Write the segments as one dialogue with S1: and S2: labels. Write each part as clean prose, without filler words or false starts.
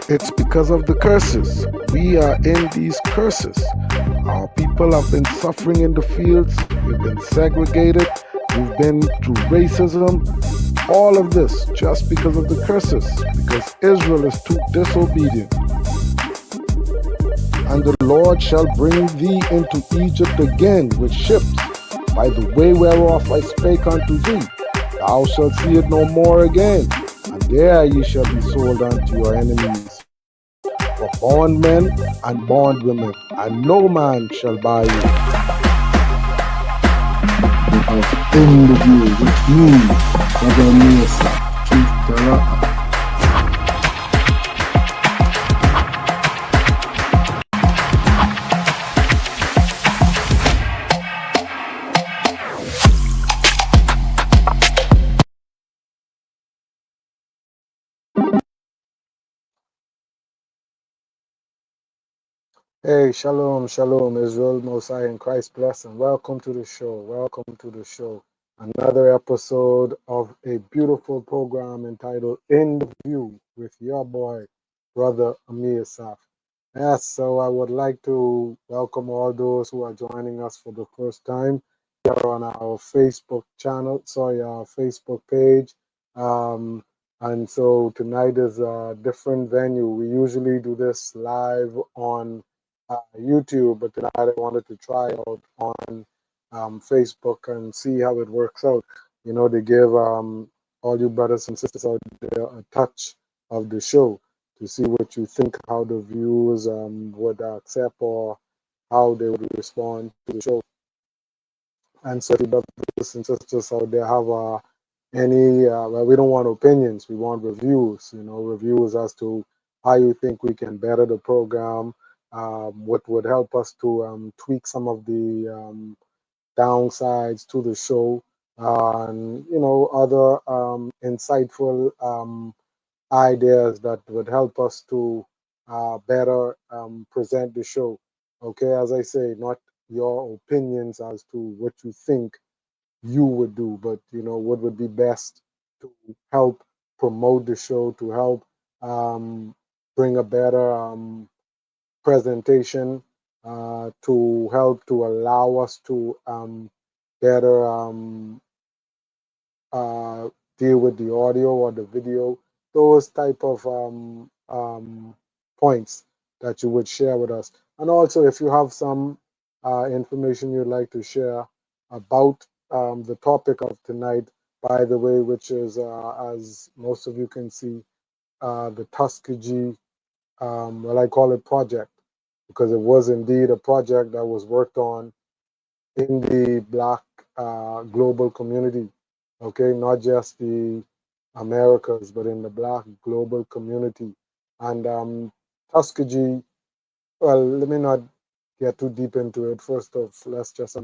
S1: It's because of the curses. We are in these curses. Our people have been suffering in the fields. We've been segregated. We've been through racism. All of this just because of the curses. Because Israel is too disobedient. And the Lord shall bring thee into Egypt again with ships, by the way whereof I spake unto thee. Thou shalt see it no more again. And there ye shall be sold unto your enemies, for bondmen and bondwomen, and no man shall buy you. In the view, which means Brother Mesa, truth teller. Hey, shalom, shalom, Israel, Most High in Christ bless, and welcome to the show. Welcome to the show. Another episode of a beautiful program entitled In the View with your boy, Brother Amir Saf. Yes, so I would like to welcome all those who are joining us for the first time here on our Facebook channel, our Facebook page. And so tonight is a different venue. We usually do this live on YouTube, but tonight I wanted to try out on Facebook and see how it works out. You know, to give all you brothers and sisters out there a touch of the show to see what you think, how the viewers would accept or how they would respond to the show. And so, if you brothers and sisters out there have any, well, we don't want opinions, we want reviews, reviews as to how you think we can better the program, what would help us to tweak some of the downsides to the show, and, other insightful ideas that would help us to better present the show. Okay, as I say, not your opinions as to what you think you would do, but what would be best to help promote the show, to help bring a better presentation, to help to allow us to better uh, deal with the audio or the video, those type of points that you would share with us. And also, if you have some information you'd like to share about the topic of tonight, by the way, which is, as most of you can see, the Tuskegee, well, I call it project, because it was indeed a project that was worked on in the Black global community, okay, not just the Americas, but in the Black global community. And Tuskegee, well, let me not get too deep into it. First off, let's just say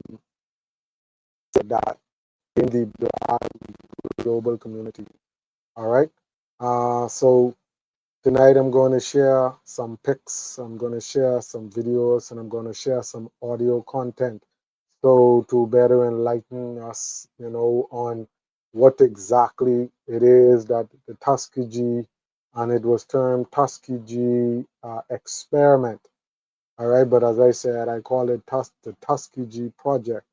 S1: that in the Black global community. All right. So tonight I'm going to share some pics, I'm going to share some videos, and I'm going to share some audio content. So to better enlighten us, on what exactly it is that the Tuskegee, and it was termed Tuskegee experiment. All right, but as I said, I call it the Tuskegee project.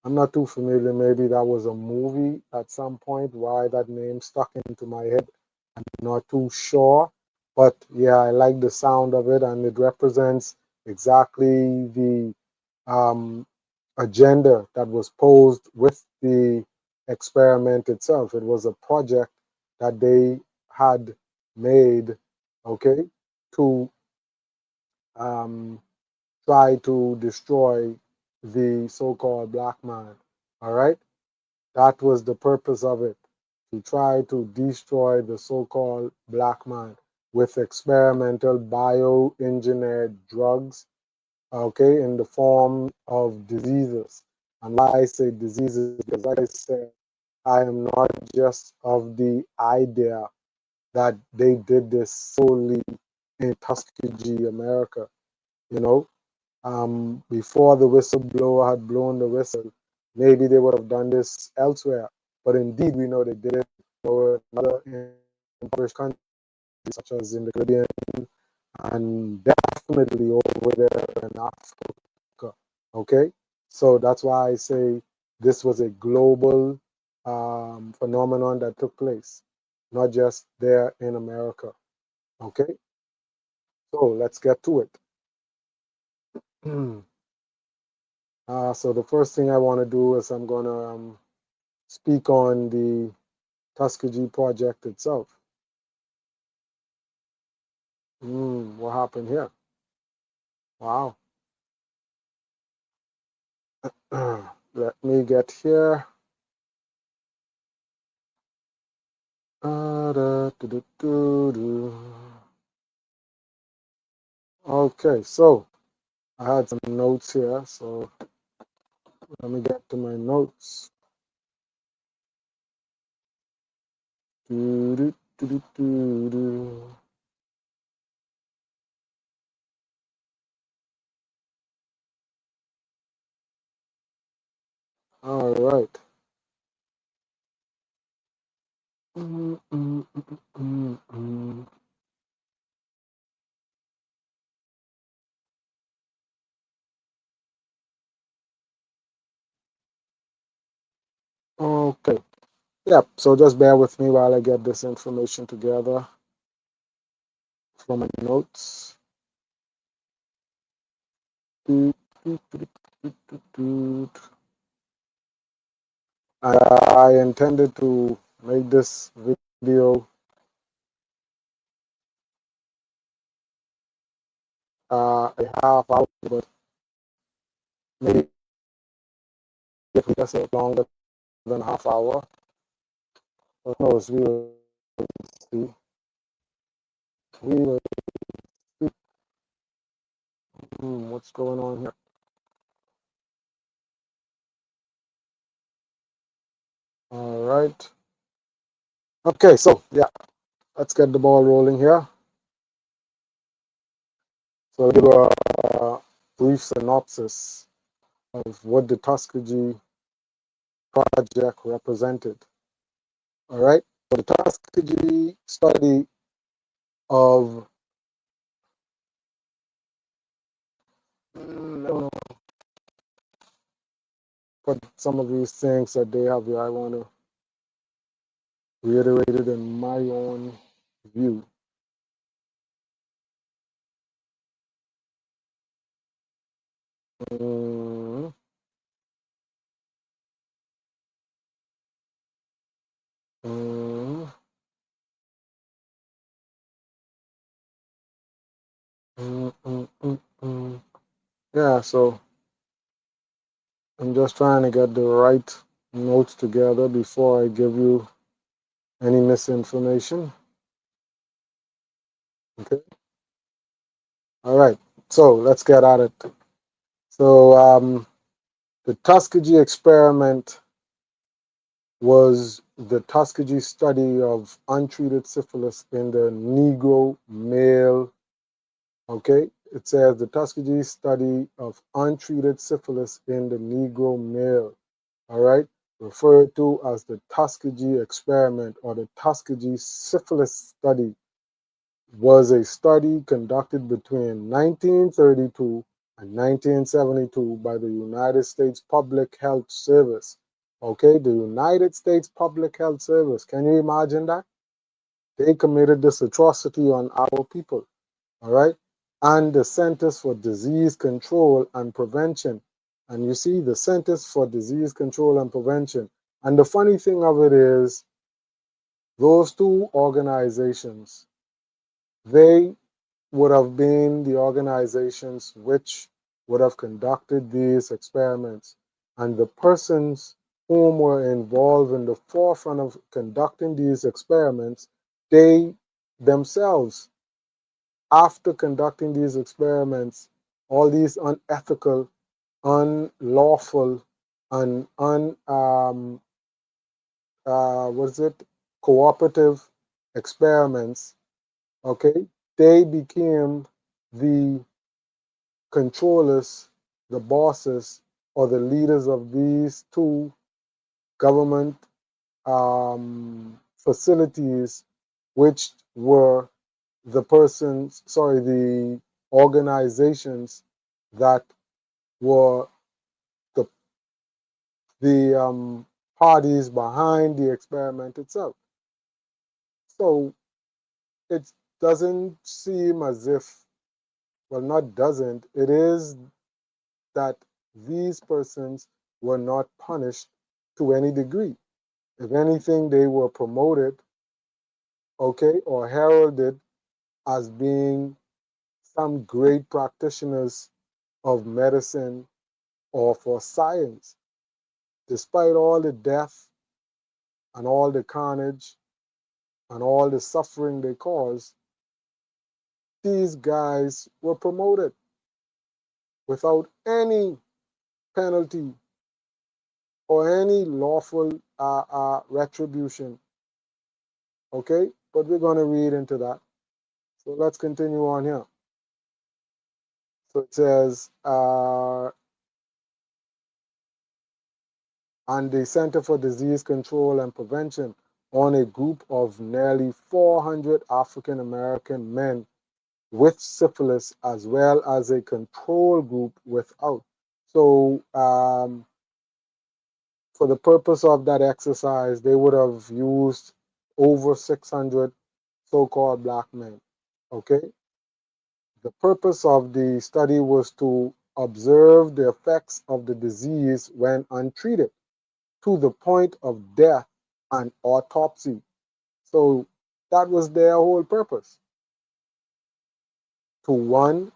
S1: I'm not too familiar. Maybe that was a movie at some point. Why that name stuck into my head, I'm not too sure. But yeah, I like the sound of it, and it represents exactly the agenda that was posed with the experiment itself. It was a project that they had made, okay, to um, try to destroy the so-called black man. All right, that was the purpose of it, to try to destroy the so-called black man with experimental bioengineered drugs, okay, in the form of diseases. And why I say diseases, because like I said, I am not just of the idea that they did this solely in Tuskegee, America. You know, before the whistleblower had blown the whistle, maybe they would have done this elsewhere. But indeed, we know they did it in other impoverished countries, such as in the Caribbean, and definitely over there in Africa. Okay, so that's why I say this was a global phenomenon that took place, not just there in America. Okay, so let's get to it. So the first thing I want to do is I'm going to speak on the Tuskegee project itself. What happened here? Wow. Let me get here. Okay, so I had some notes here, so let me get to my notes. All right. Okay. Yep. So just bear with me while I get this information together from my notes. I intended to make this video a half hour, but maybe if we just take longer than a half hour. Who knows? We will see. We will see. What's going on here? All right. Okay, so yeah, let's get the ball rolling here. So I'll give a brief synopsis of what the Tuskegee project represented. All right. So the Tuskegee study of I don't know, put some of these things that they have here. I want to reiterate it in my own view. Mm, mm, mm. Yeah, so I'm just trying to get the right notes together before I give you any misinformation. Okay. All right. So let's get at it. So the Tuskegee experiment was the Tuskegee study of untreated syphilis in the Negro male. Okay. It says the Tuskegee study of untreated syphilis in the Negro male. All right. Referred to as the Tuskegee experiment or the Tuskegee syphilis study, was a study conducted between 1932 and 1972 by the United States Public Health Service. Okay, the United States Public Health Service. Can you imagine that? They committed this atrocity on our people. All right. And the Centers for Disease Control and Prevention. And you see the Centers for Disease Control and Prevention. And the funny thing of it is, those two organizations, they would have been the organizations which would have conducted these experiments. And the persons whom were involved in the forefront of conducting these experiments, they themselves, after conducting these experiments, all these unethical, unlawful, and what's it, cooperative experiments, okay, they became the controllers, the bosses, or the leaders of these two government facilities, which were the organizations that were the parties behind the experiment itself. So it doesn't seem as if, well, not doesn't, it is that these persons were not punished to any degree. If anything, they were promoted, okay, or heralded as being some great practitioners of medicine or for science. Despite all the death and all the carnage and all the suffering they caused, these guys were promoted without any penalty or any lawful retribution. Okay, but we're going to read into that. So let's continue on here. So it says, and the Center for Disease Control and Prevention on a group of nearly 400 African American men with syphilis, as well as a control group without. So, for the purpose of that exercise, they would have used over 600 so called black men. Okay? The purpose of the study was to observe the effects of the disease when untreated to the point of death and autopsy. So that was their whole purpose. To one,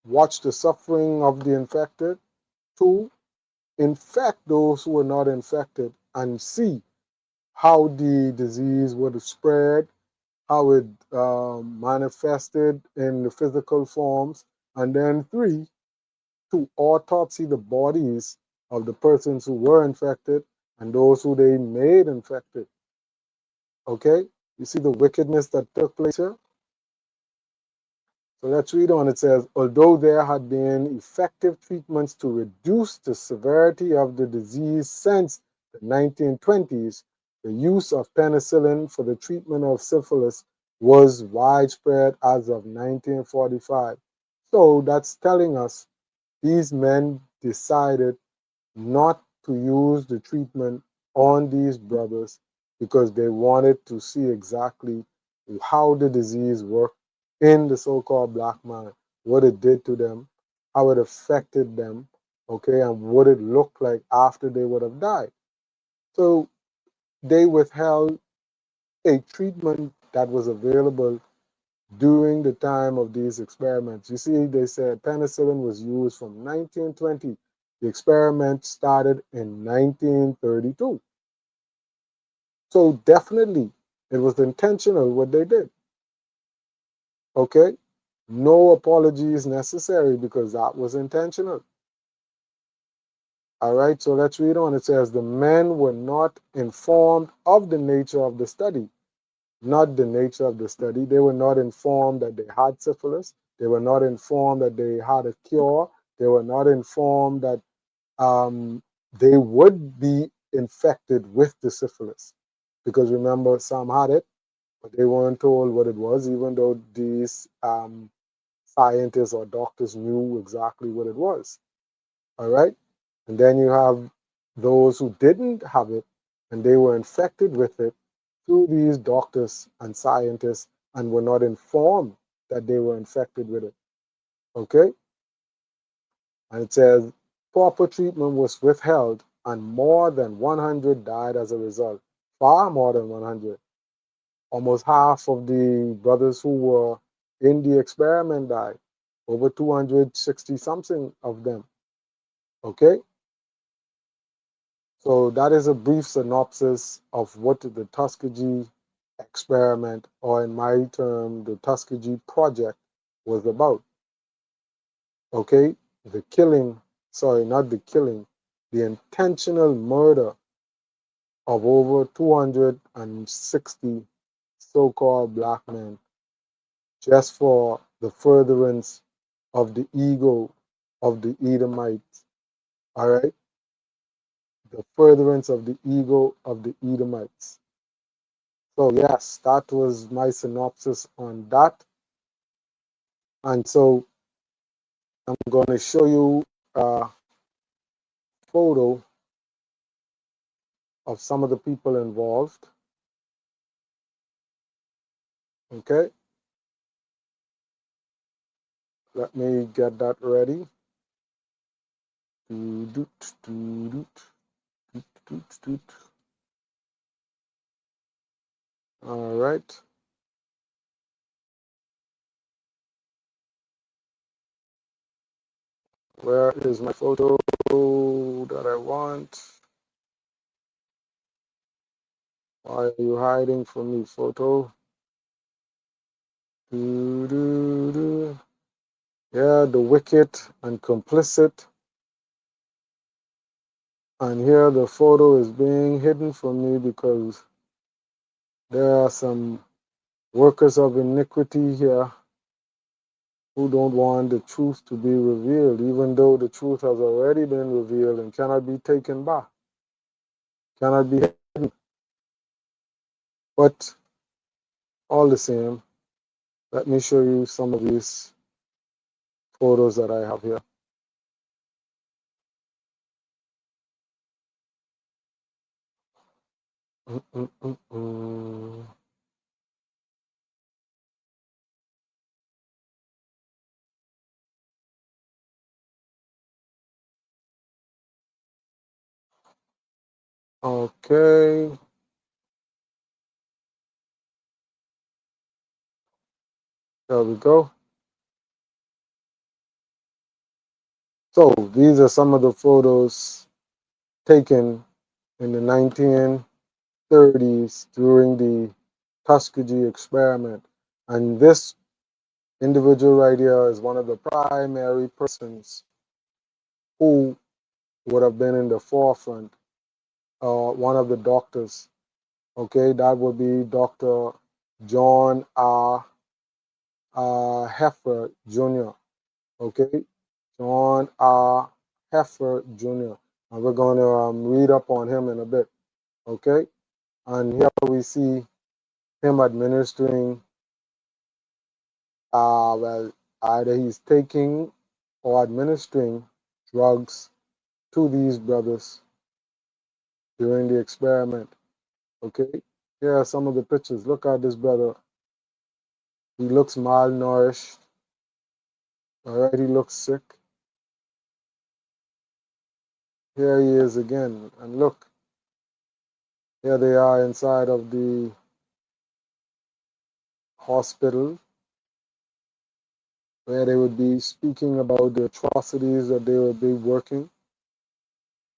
S1: watch the suffering of the infected. Two, infect those who were not infected and see how the disease would spread, how it manifested in the physical forms. And then three, to autopsy the bodies of the persons who were infected and those who they made infected. Okay? You see the wickedness that took place here? So let's read on. It says, although there had been effective treatments to reduce the severity of the disease since the 1920s, the use of penicillin for the treatment of syphilis was widespread as of 1945. So that's telling us these men decided not to use the treatment on these brothers because they wanted to see exactly how the disease worked in the so-called black man, what it did to them, how it affected them, okay, and what it looked like after they would have died. So they withheld a treatment that was available during the time of these experiments. You see, they said penicillin was used from 1920. The experiment started in 1932. So definitely it was intentional what they did. Okay? No apology is necessary because that was intentional. All right, so let's read on. It says the men were not informed of the nature of the study. Not the nature of the study. They were not informed that they had syphilis. They were not informed that they had a cure. They were not informed that they would be infected with the syphilis. Because remember, some had it, but they weren't told what it was, even though these scientists or doctors knew exactly what it was. All right? And then you have those who didn't have it and they were infected with it through these doctors and scientists and were not informed that they were infected with it. Okay? And it says proper treatment was withheld and more than 100 died as a result. Far more than 100. Almost half of the brothers who were in the experiment died. Over 260 something of them. Okay? So that is a brief synopsis of what the Tuskegee experiment, or in my term, the Tuskegee project, was about. Okay? The killing, sorry, not the killing, the intentional murder of over 260 so-called black men just for the furtherance of the ego of the Edomites. All right? The furtherance of the ego of the Edomites. So yes, that was my synopsis on that. And so I'm going to show you a photo of some of the people involved. Okay, let me get that ready. All right. Where is my photo that I want? Why are you hiding from me, photo? Yeah, the wicked and complicit. And here the photo is being hidden from me because there are some workers of iniquity here who don't want the truth to be revealed, even though the truth has already been revealed and cannot be taken back, cannot be hidden. But all the same, let me show you some of these photos that I have here. Okay, there we go. So these are some of the photos taken in the 1930s during the Tuskegee experiment. And this individual right here is one of the primary persons who would have been in the forefront, one of the doctors. Okay, that would be Dr. John R. Heffer Jr. Okay, John R. Heffer Jr. And we're going to read up on him in a bit. Okay, and here we see him administering, well, either he's taking or administering drugs to these brothers during the experiment. Okay, here are some of the pictures. Look at this brother. He looks malnourished. All right, he looks sick. Here he is again. And look, here they are inside of the hospital where they would be speaking about the atrocities that they would be working.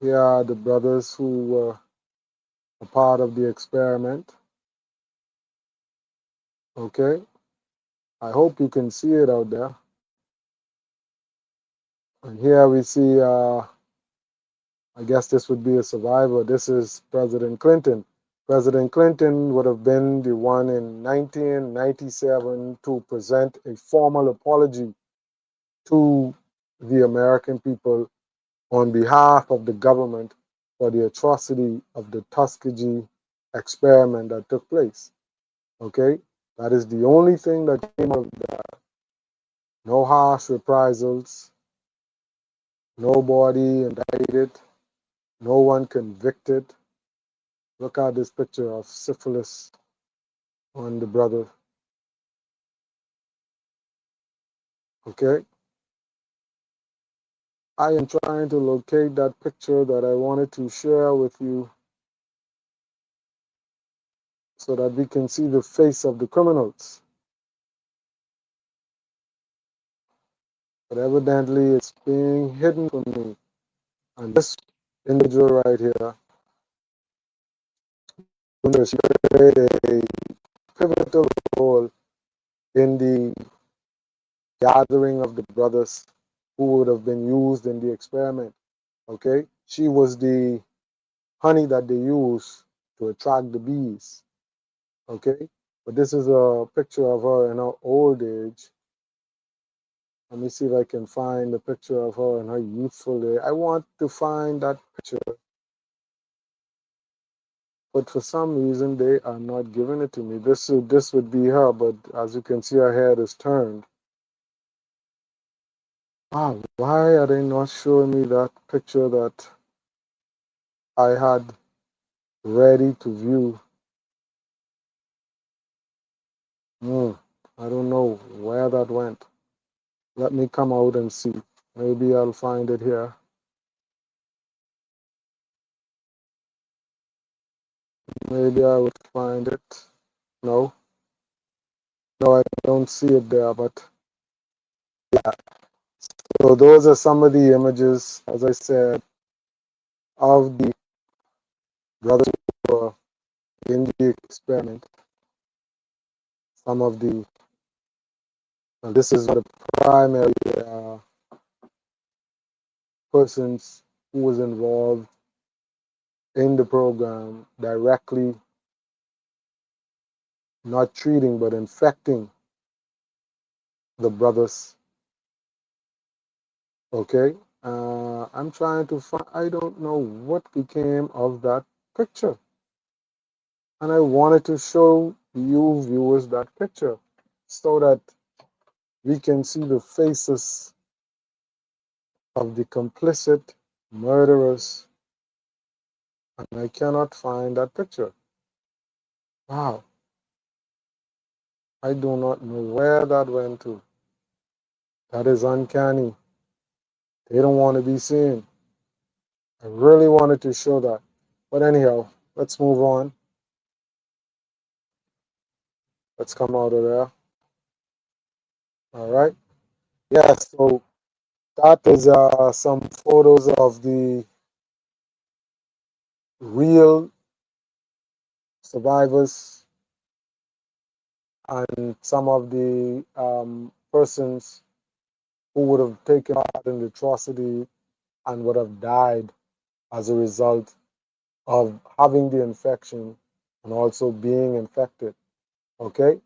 S1: Here are the brothers who were a part of the experiment. Okay, I hope you can see it out there. And here we see, I guess this would be a survivor. This is President Clinton. President Clinton would have been the one in 1997 to present a formal apology to the American people on behalf of the government for the atrocity of the Tuskegee experiment that took place. Okay, that is the only thing that came out of that. No harsh reprisals, nobody indicted, no one convicted. Look at this picture of syphilis on the brother. Okay, I am trying to locate that picture that I wanted to share with you so that we can see the face of the criminals. But evidently it's being hidden from me. And this individual right here, she played a pivotal role in the gathering of the brothers who would have been used in the experiment. Okay, she was the honey that they use to attract the bees. Okay, but this is a picture of her in her old age. Let me see if I can find a picture of her in her youthful day. I want to find that picture, but for some reason they are not giving it to me. This would be her, but as you can see, her head is turned. Wow, why are they not showing me that picture that I had ready to view? I don't know where that went. Let me come out and see. Maybe I'll find it here. Maybe I would find it. No, no, I don't see it there, but yeah. So those are some of the images, as I said, of the brothers who were in the experiment. Some of the, and this is the primary persons who was involved in the program, directly not treating but infecting the brothers. Okay, I'm trying to find. I don't know what became of that picture, and I wanted to show you viewers that picture so that we can see the faces of the complicit murderers, and I cannot find that picture. Wow, I do not know where that went to. That is uncanny. They don't want to be seen. I really wanted to show that. But anyhow, let's move on. Let's come out of there. All right. Yeah, so that is some photos of the real survivors and some of the persons who would have taken part in the atrocity and would have died as a result of having the infection and also being infected. Okay.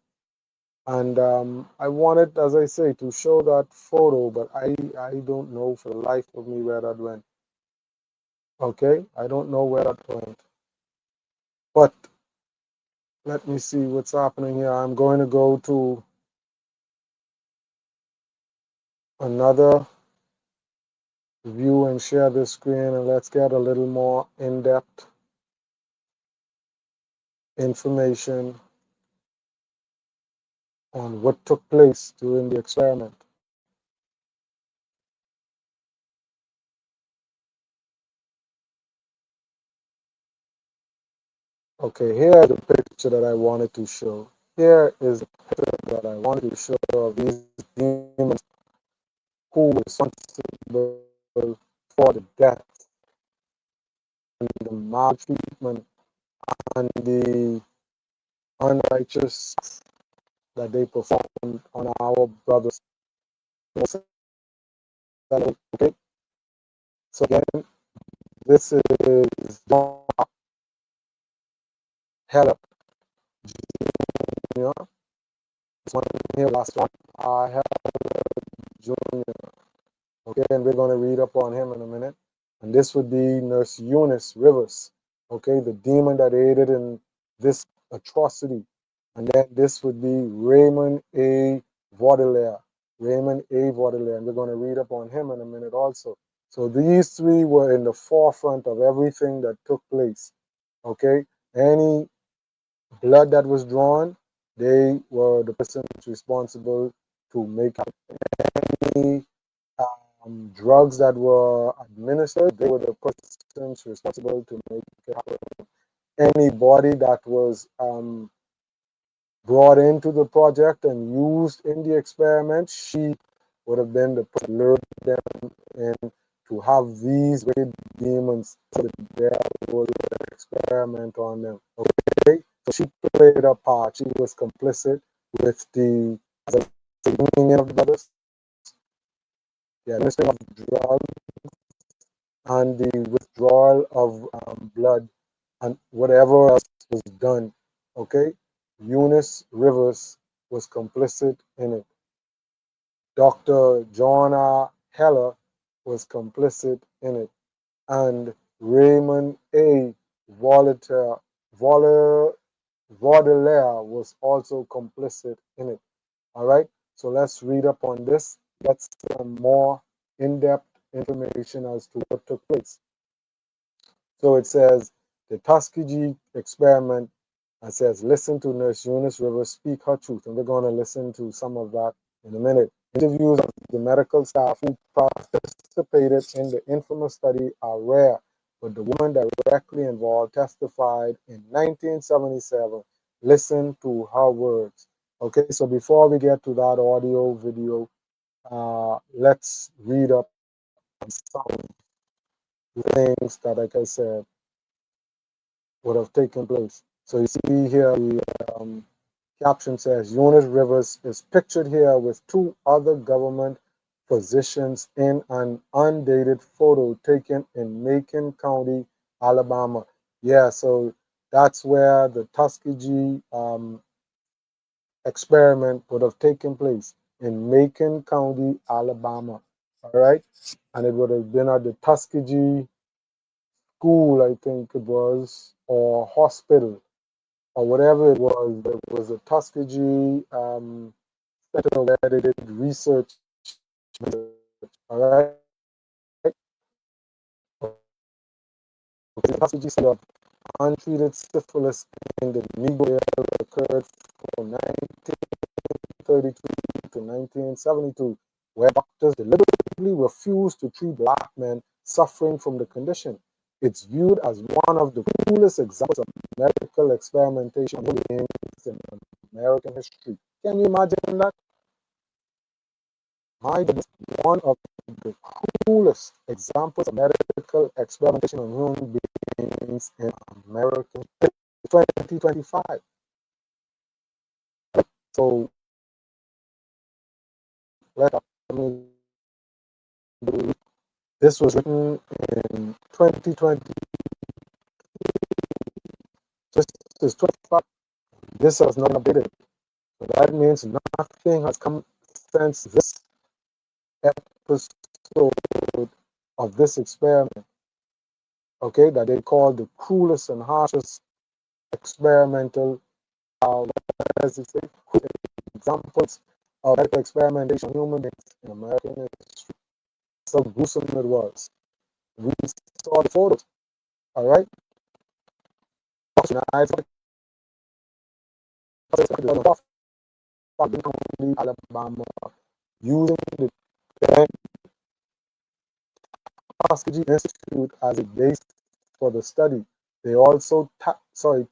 S1: And I wanted, as I say, to show that photo, but I don't know for the life of me where that went. Okay, I don't know where that went. But let me see what's happening here. I'm going to go to another view and share the screen, and let's get a little more in-depth information on what took place during the experiment. Okay, here is the picture that I wanted to show. Here is the picture that I wanted to show of these demons who were responsible for the death and the maltreatment and the unrighteous that they performed on our brothers. Okay, so again, this is John Heller Jr. This one here, last one, Heller Jr. Okay, and we're going to read up on him in a minute. And this would be Nurse Eunice Rivers, okay, the demon that aided in this atrocity. And then this would be Raymond A. Vaudelaire. Raymond A. Vaudelaire. And we're going to read up on him in a minute also. So these three were in the forefront of everything that took place. Okay? Any blood that was drawn, they were the persons responsible to make any drugs that were administered, they were the persons responsible to make it happen. Anybody that was brought into the project and used in the experiment, she would have been the person to lure them in to have these wicked demons so that there was an experiment on them. Okay, so she played a part. She was complicit with the bringing in of the brothers, the administering of drugs, and the withdrawal of blood and whatever else was done. Okay, Eunice Rivers was complicit in it. Dr. Joanna Heller was complicit in it, and Raymond A. Vaudelaire was also complicit in it. All right, so let's read up on this, get some more in-depth information as to what took place. So it says the Tuskegee experiment. It says, listen to Nurse Eunice Rivers speak her truth. And we're going to listen to some of that in a minute. Interviews of the medical staff who participated in the infamous study are rare, but the woman directly involved testified in 1977. Listen to her words. Okay, so before we get to that audio video, let's read up some things that, like I said, would have taken place. So you see here the caption says Eunice Rivers is pictured here with two other government positions in an undated photo taken in Macon County, Alabama. Yeah, so that's where the Tuskegee experiment would have taken place, in Macon County, Alabama. All right, and it would have been at the Tuskegee school, I think it was, or hospital, or whatever it was. There was a Tuskegee center where they did research. All right. The Tuskegee study of untreated syphilis in the Negro occurred from 1932 to 1972, where doctors deliberately refused to treat black men suffering from the condition. It's viewed as one of the coolest examples of medical experimentation in American history. Can you imagine that? My goodness, one of the coolest examples of medical experimentation on human beings in American 2025. So let me, this was written in 2020. This is 25. This has not updated. So that means nothing has come since this episode of this experiment. Okay, that they call the coolest and harshest experimental, as they say, examples of medical experimentation on human beings in American history. So gruesome it was. We saw the photos. All right. Alabama, using the Tuskegee Institute as a base for the study. They also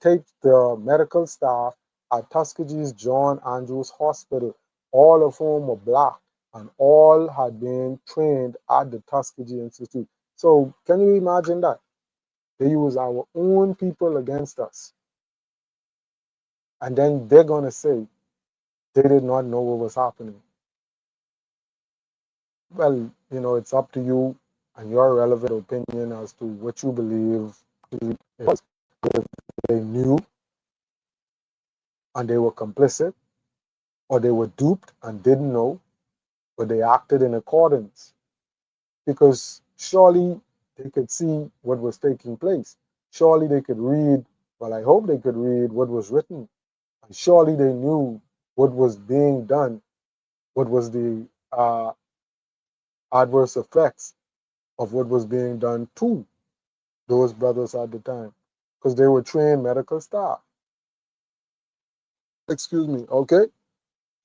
S1: taped the medical staff at Tuskegee's John Andrews Hospital, all of whom were black and all had been trained at the Tuskegee Institute. So can you imagine that? They use our own people against us. And then they're going to say they did not know what was happening. Well, you know, it's up to you and your relevant opinion as to what you believe it was. If they knew and they were complicit, or they were duped and didn't know, but they acted in accordance. Because surely they could see what was taking place. Surely they could read, well, I hope they could read what was written. And surely they knew what was being done, what was the adverse effects of what was being done to those brothers at the time, because they were trained medical staff. Excuse me, okay?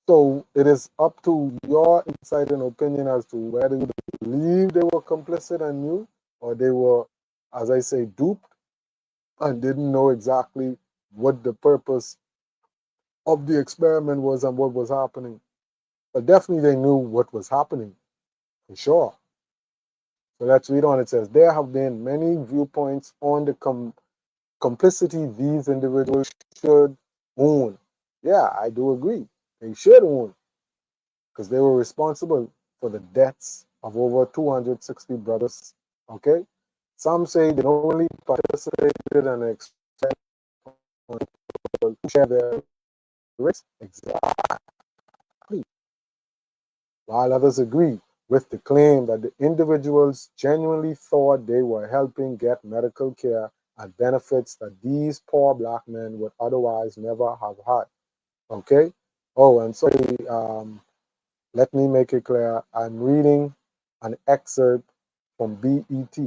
S1: So it is up to your insight and opinion as to whether you believe they were complicit and knew, or they were, as I say, duped and didn't know exactly what the purpose of the experiment was and what was happening. But definitely they knew what was happening, for sure. So let's read on. It says, there have been many viewpoints on the complicity these individuals should own. Yeah, I do agree. They should own, because they were responsible for the deaths of over 260 brothers. Okay? Some say they only participated and expect to share their risks. Exactly. While others agree with the claim that the individuals genuinely thought they were helping get medical care and benefits that these poor black men would otherwise never have had. Okay? Oh, and sorry, let me make it clear. I'm reading an excerpt from BET,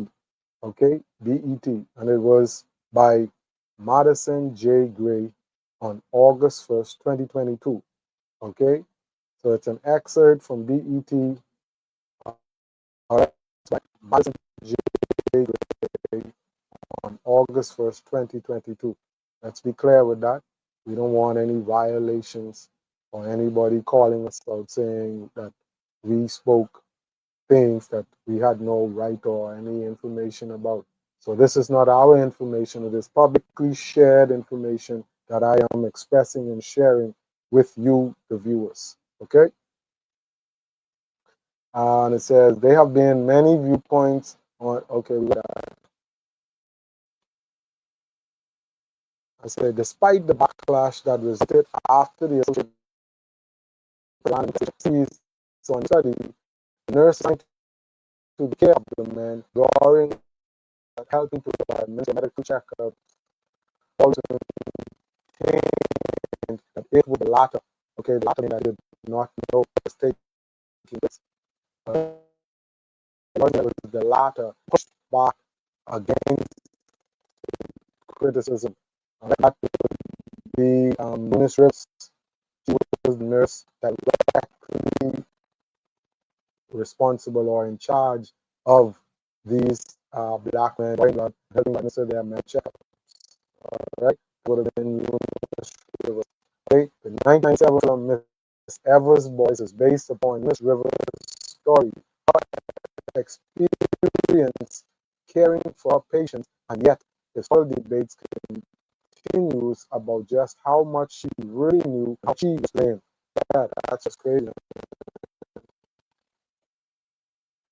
S1: okay, BET, and it was by Madison J. Gray on August 1st, 2022, okay? So it's an excerpt from BET, by Madison J. Gray on August 1st, 2022. Let's be clear with that. We don't want any violations or anybody calling us out saying that we spoke things that we had no right or any information about. So this is not our information. It is publicly shared information that I am expressing and sharing with you, the viewers. Okay? And it says, there have been many viewpoints on, okay, I said, despite the backlash that resulted after the Associated on study, the nurse assigned to the care of the man during helping to provide medical checkup also maintained that it was the latter, okay, the latter that did not know was taking place. It was the latter pushed back against criticism. That would be Miss Rips. She was the nurse directly responsible or in charge of these black men helping administer their med checkups. All right, would have been Miss Rivers. Okay, the 1997 film Miss Evers' Boys is based upon Miss Rivers' story, her experience caring for patients, and yet this whole debate continues about just how much she really knew, how she was playing. That's just crazy.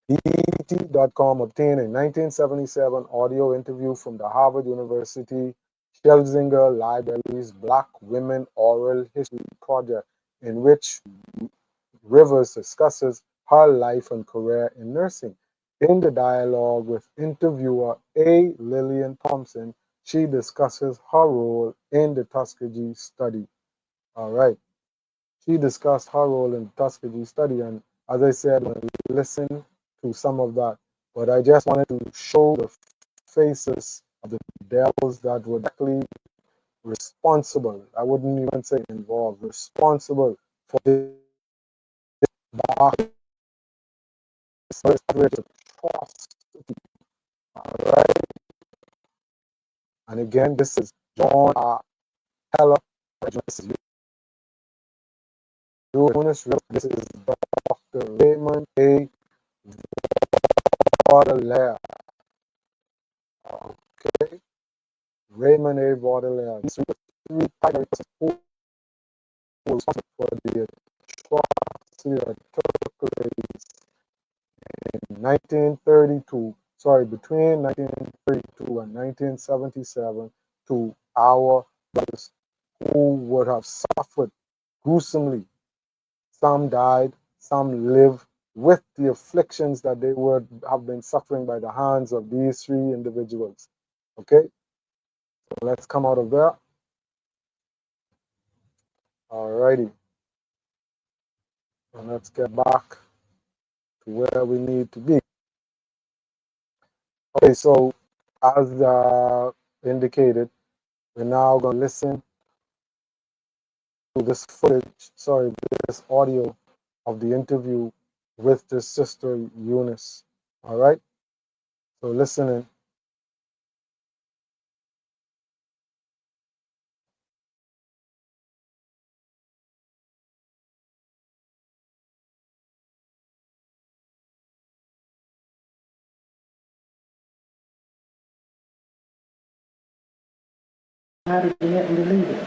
S1: BET.com obtained a 1977 audio interview from the Harvard University Schlesinger Library's Black Women Oral History Project, in which Rivers discusses her life and career in nursing. In the dialogue with interviewer A. Lillian Thompson, she discusses her role in the Tuskegee study. All right. She discussed her role in the Tuskegee study, and as I said, I'm going to listen to some of that. But I just wanted to show the faces of the devils that were directly responsible. I wouldn't even say involved, responsible for this dark atrocity. All right. And again, this is John R. Heller. This is Eunice. This is Dr. Raymond A. Baudelaire. Okay. Raymond A. Baudelaire. These three primary persons who were responsible for the atrocity that took place in 1932, between 1932 and 1977, to our brothers who would have suffered gruesomely. Some died, some live with the afflictions that they would have been suffering by the hands of these three individuals. Okay, so let's come out of there. Alrighty, and let's get back to where we need to be. Okay, so as indicated, we're now going to listen to this this audio of the interview with this sister Eunice. All right, so listening.
S2: How did you get relieved?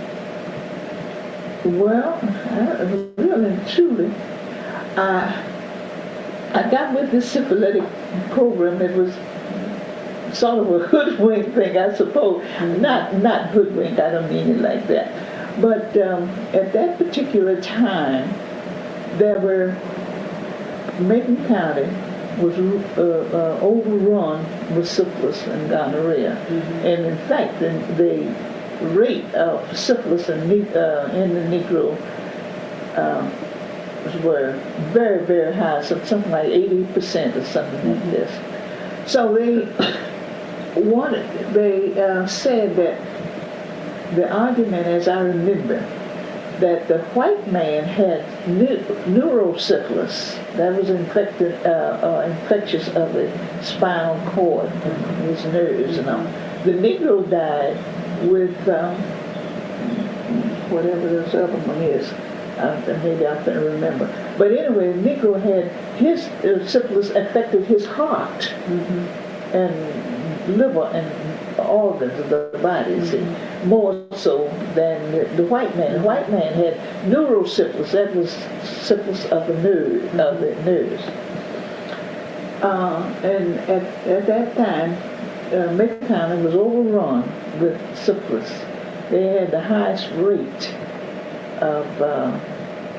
S2: Well, really and truly, I got with this syphilitic program. It was sort of a hoodwink thing, I suppose. Not hoodwink, I don't mean it like that. But at that particular time, there were, Macon County was overrun with syphilis and gonorrhea. And in fact, the rate of syphilis in the Negro were very, very high, something like 80% or something like this. So they said that the argument, as I remember, that the white man had neurosyphilis, that was infectious of the spinal cord and his nerves and all. The Negro died with whatever this other one is. Maybe I can't remember. But anyway, the Negro had his syphilis affected his heart and liver and organs of the body, see, more so than the white man. The white man had neurosyphilis, that was syphilis of the nerves. And at that time, Macon County was overrun with syphilis. They had the highest rate of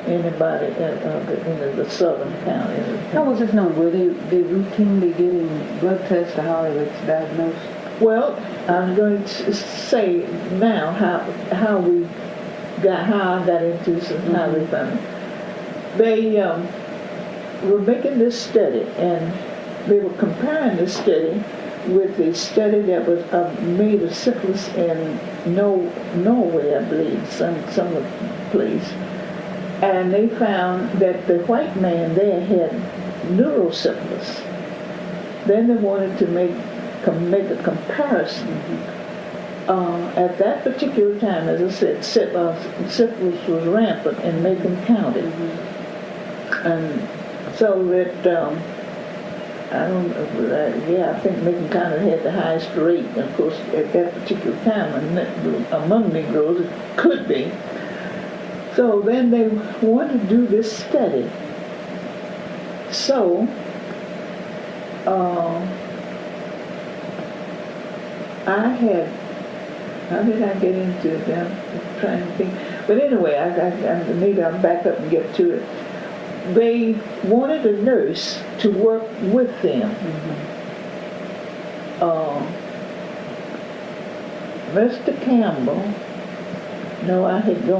S2: anybody in the southern county.
S3: How was this known? Were they routinely getting blood tests to how it was diagnosed?
S2: Well, I'm going to say now how I got into this and how they found it. They were making this study, and they were comparing this study with the study that was made of syphilis in Norway, I believe, some place. And they found that the white man there had neurosyphilis. Then they wanted to make a comparison. At that particular time, as I said, syphilis was rampant in Macon County. And so that, I think Macon County had the highest rate, and of course, at that particular time, among Negroes, it could be. So then they wanted to do this study. So, how did I get into it? I'm trying to think. But anyway, maybe I'll back up and get to it. They wanted a nurse to work with them. Mr. Campbell, no, I had did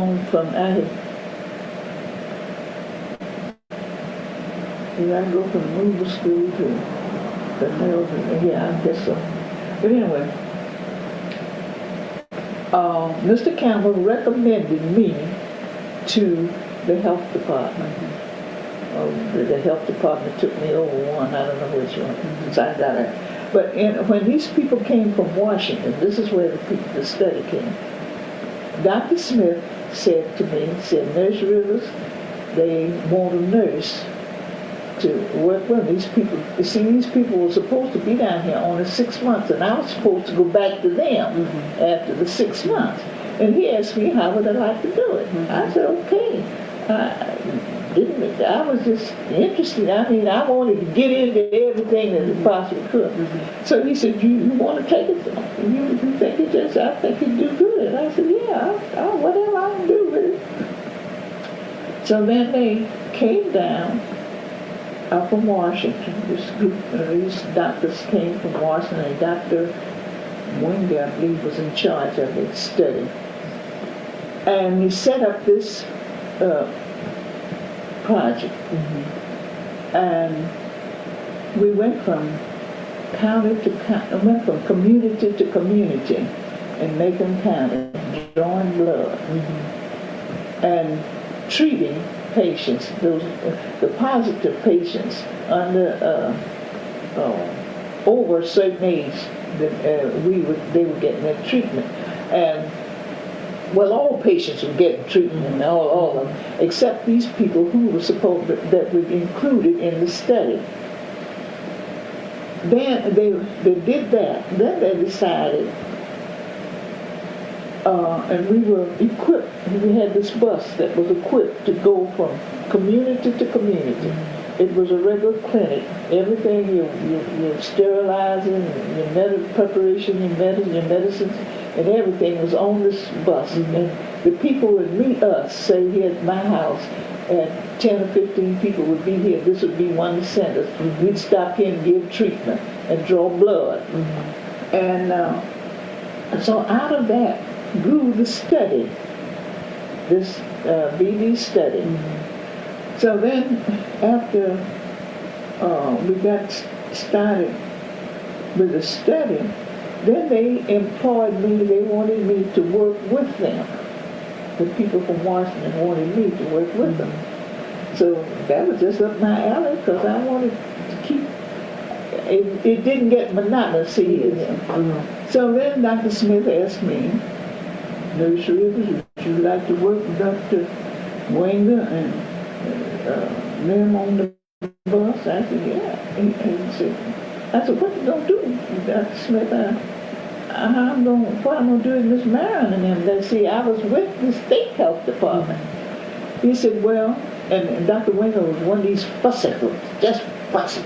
S2: I go from movie school to the middle? Yeah, I guess so. But anyway, Mr. Campbell recommended me to the health department. The health department took me over one, I don't know which one, since I got it. But when these people came from Washington, this is where the study came. Dr. Smith said to me, Nurse Rivers, they want a nurse to work with these people. You see, these people were supposed to be down here only 6 months, and I was supposed to go back to them after the 6 months. And he asked me how would I like to do it. I said, okay. I was just interested. I mean, I wanted to get into everything that I possibly could. So he said, you want to take it? You think it just, I think you'd do good. And I said, yeah, whatever I can do with it. So then they came down from Washington. This group, these doctors came from Washington, and Dr. Winger, I believe, was in charge of the study. And he set up this project. And we went from county to county, went from community to community in Macon County, drawing blood and treating patients, the positive patients under over a certain age that they were getting their treatment. And well, all patients were getting treatment, all of them, except these people who were that were included in the study. Then they did that. Then they decided, and we were equipped. We had this bus that was equipped to go from community to community. It was a regular clinic. Everything, your sterilizing, your preparation, your medicines, and everything was on this bus. And the people would meet us, say here at my house, and 10 or 15 people would be here. This would be one of the centers. We'd stop here and give treatment and draw blood. And so out of that grew the study, this BD study. So then, after we got started with the study, then they employed me. They wanted me to work with them. The people from Washington wanted me to work with them. So that was just up my alley because I wanted to keep. It didn't get monotonous, see. So then Dr. Smith asked me, Nurse Rivers, would you like to work with Dr. Wenger and them on the bus? I said, yeah. He said, I said, what you gonna do, Dr. Smith? What I'm gonna do is Miss Marion and them. They see I was with the state health department. He said, well, and Dr. Wenger was one of these fussicles, just fuss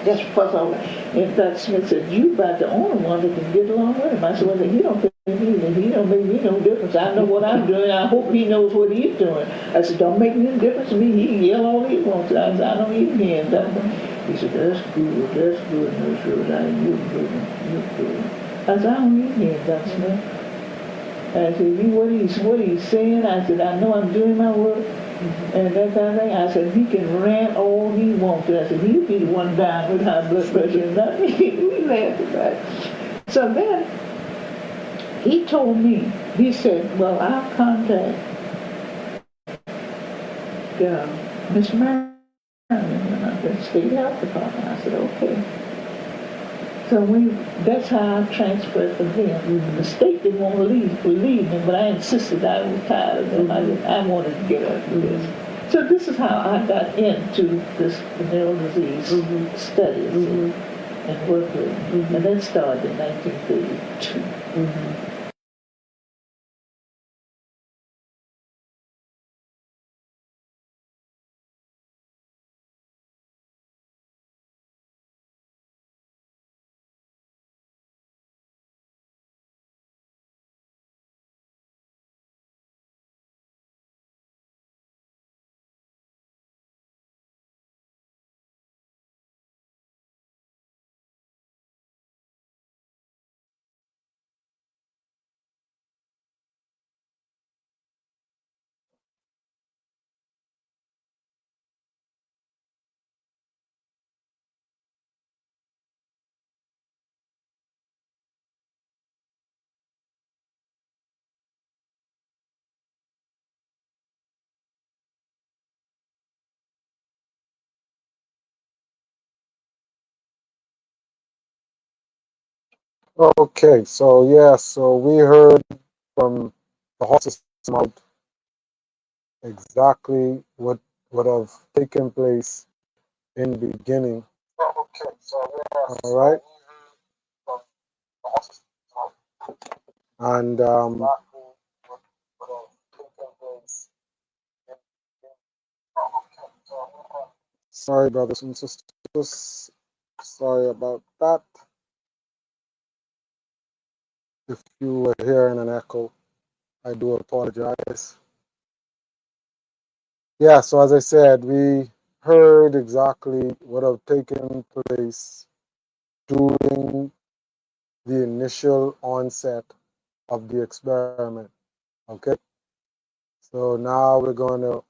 S2: all that. And Dr. Smith said, you about the only one that can get along with him. I said, well, he don't fit me, and he don't make me no difference. I know what I'm doing. I hope he knows what he's doing. I said, don't make any difference to me. He can yell all he wants. I said, I don't even hear him. He said, that's good, Nurse Rose. You're good. I said, I don't even hear him, Dr. Smith. I said, what he's saying? I said, I know I'm doing my work. And that kind of thing. I said, he can rant all he wants to. I said, he'll be the one dying with high blood pressure and not me. We laughed about it. So then, he told me, he said, well, I'll contact Miss Marion in the state health department. I said, okay. So that's how I transferred from them. The state didn't want to leave me, but I insisted. I was tired of them. I wanted to get out of this. So this is how I got into this venereal disease studies and work with it. And that started in 1932.
S1: Okay, so yeah, so we heard from the horse's mouth exactly what would have taken place in the beginning. Okay, so yeah, all right, and sorry, brothers and sisters, sorry about that. If you were hearing an echo, I do apologize. Yeah, so as I said, we heard exactly what have taken place during the initial onset of the experiment. Okay, so now we're going to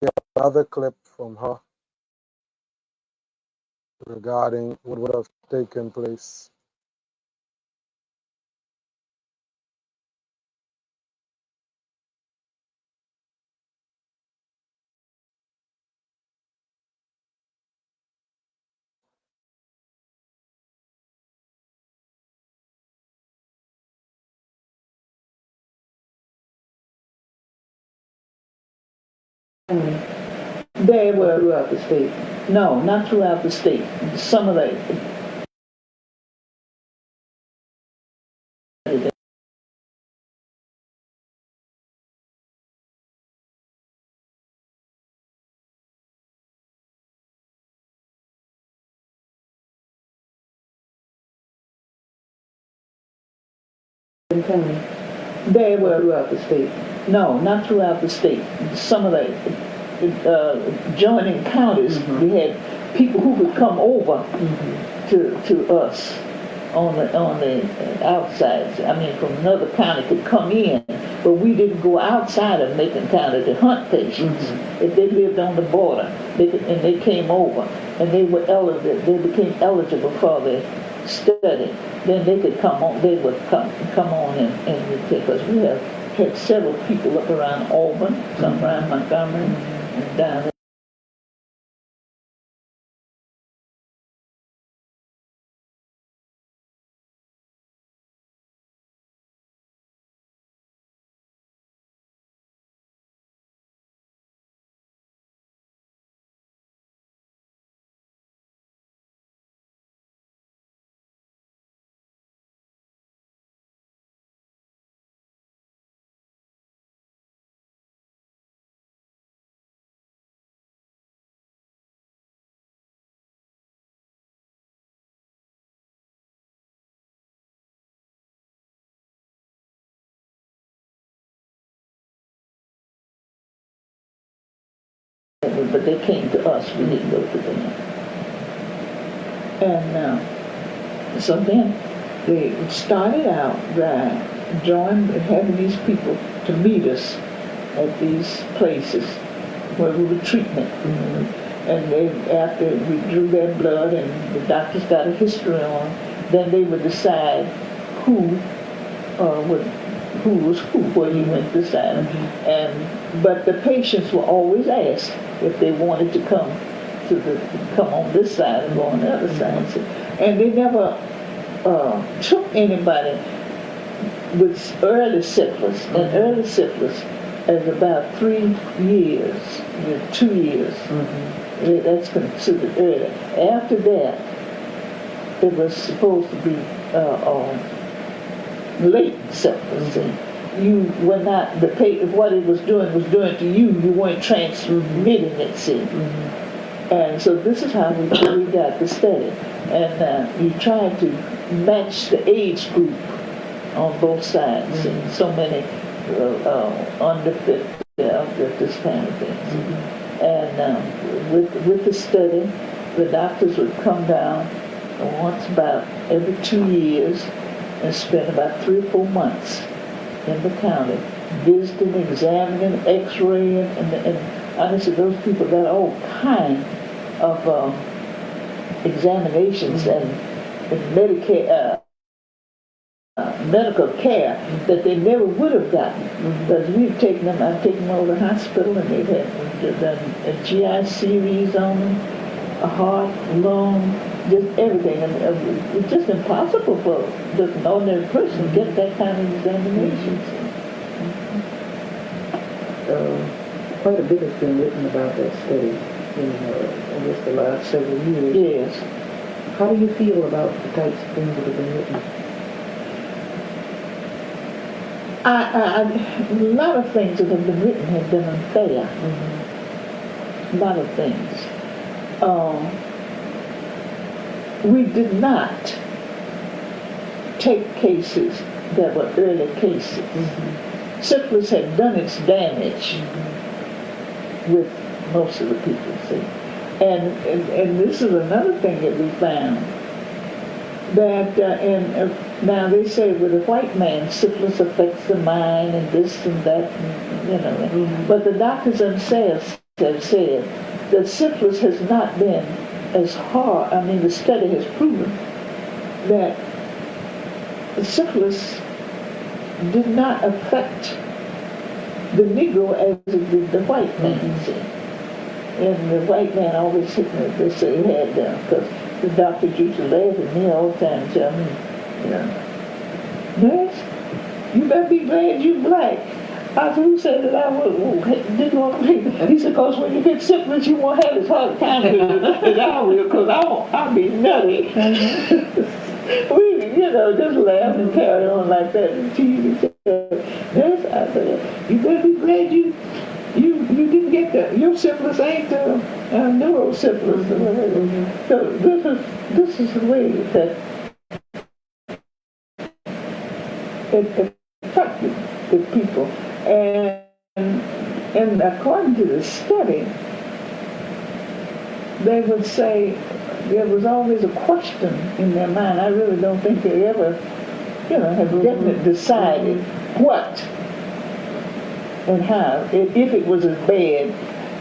S1: get another clip from her regarding what would have taken place.
S2: They were throughout the state. No, not throughout the state. Some of the They were throughout the state. No, not throughout the state. Some of the joining counties, we had people who would come over to us on the outsides. I mean, from another county could come in but we didn't go outside of Macon County to hunt patients. If they lived on the border, and they came over, and they were eligible, they became eligible for the study, then they could come on. They would come on and take us. We have had several people up around Auburn, some around Montgomery, and down there. But they came to us. We didn't go to them. And so then they started out by having these people to meet us at these places where we were treating it. And after we drew their blood and the doctors got a history on, then they would decide who was who, where you went to sign. But the patients were always asked if they wanted to come on this side and go on the other side. And they never took anybody with early syphilis. And early syphilis is about 3 years, 2 years. That's considered early. After that, it was supposed to be late syphilis. You were not, what it was doing to you. You weren't transmitting it, see. And so this is how we got the study. And you tried to match the age group on both sides. And so many under 50, this kind of thing. And with the study, the doctors would come down once about every 2 years and spend about 3 or 4 months in the county, visiting, examining, x-raying, and honestly, those people got all kind of examinations and medical care that they never would have gotten. Because I've taken them over to the hospital, and they've had done a GI series on them, a heart, lung, just everything. And it's just impossible for just an ordinary person to get that kind of examinations.
S3: Quite a bit has been written about that study in just the last several years.
S2: Yes.
S3: How do you feel about the types of things that have been written?
S2: A lot of things that have been written have been unfair. A lot of things. We did not take cases that were early cases. Syphilis had done its damage with most of the people, see. And this is another thing that we found, that now they say with a white man, syphilis affects the mind and this and that, and, but the doctors themselves have said that syphilis has not been as hard. I mean, the study has proven that syphilis did not affect the Negro as it did the white man, see. And the white man always hit me, they say he had them, because the doctors used to laugh at me all the time and tell me, nurse, you better be glad you black. I said, who said that I didn't want to be? He said, because when you get syphilis, you won't have as hard a time as I will, because I'll be nutty. We, just laugh and carry on like that and tease each other. Nurse, I said, you better be glad you didn't get your syphilis ain't neurosyphilis or whatever. So this is the way that it affected the people. And according to the study, they would say there was always a question in their mind. I really don't think they ever, have definitely decided what and how, if it was as bad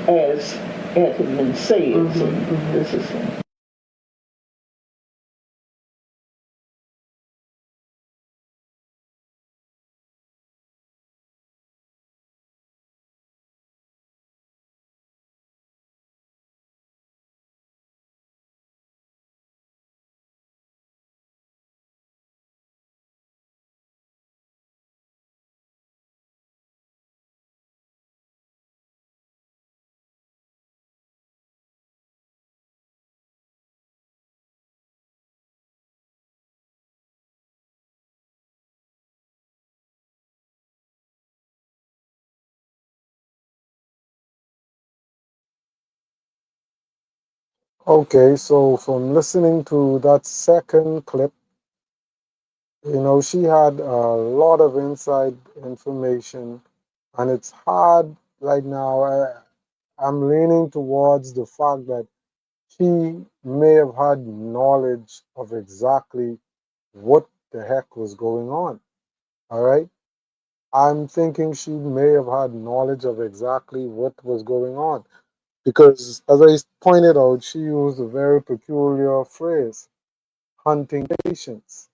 S2: as had been said. See, this is.
S1: Okay, so from listening to that second clip, she had a lot of inside information, and it's hard right now. I'm leaning towards the fact that she may have had knowledge of exactly what the heck was going on. All right. I'm thinking she may have had knowledge of exactly what was going on because, as I pointed out, she used a very peculiar phrase, hunting patients.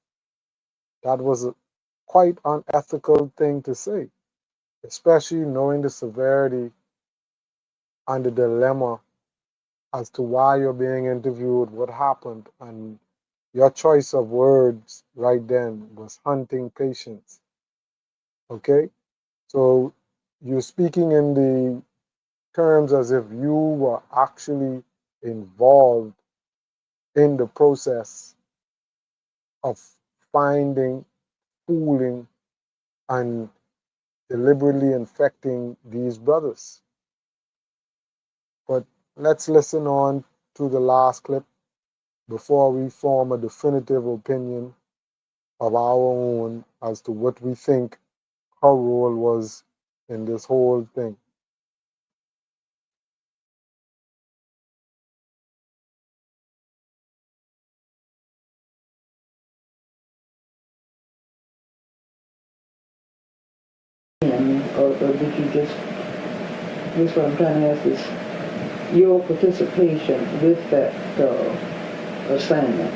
S1: That was a quite unethical thing to say, especially knowing the severity and the dilemma as to why you're being interviewed, what happened, and your choice of words right then was hunting patients. Okay? So you're speaking in the terms as if you were actually involved in the process of finding, fooling, and deliberately infecting these brothers. But let's listen on to the last clip before we form a definitive opinion of our own as to what we think her role was in this whole thing.
S3: Or did you just, this what I'm trying to ask is, your participation with that assignment,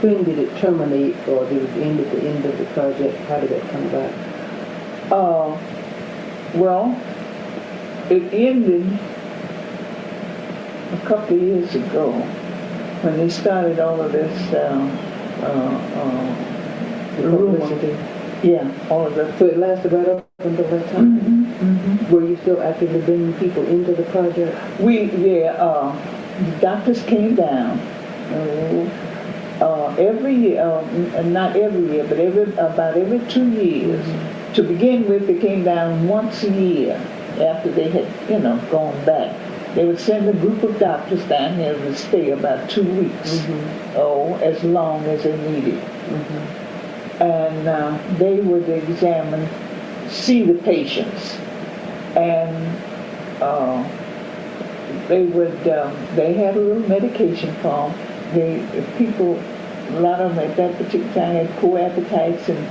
S3: when did it terminate, or did it end at the end of the project? How did that come about?
S2: Well, it ended a couple of years ago when they started all of this
S3: Publicity.
S2: Yeah, all of that.
S3: So it lasted right up until that time? Were you still actively bringing people into the project?
S2: The doctors came down every year, not every year, but about every 2 years. To begin with, they came down once a year after they had, gone back. They would send a group of doctors down here to stay about 2 weeks, as long as they needed. And they would see the patients, and they had a little medication form. People, a lot of them at that particular time had poor appetites and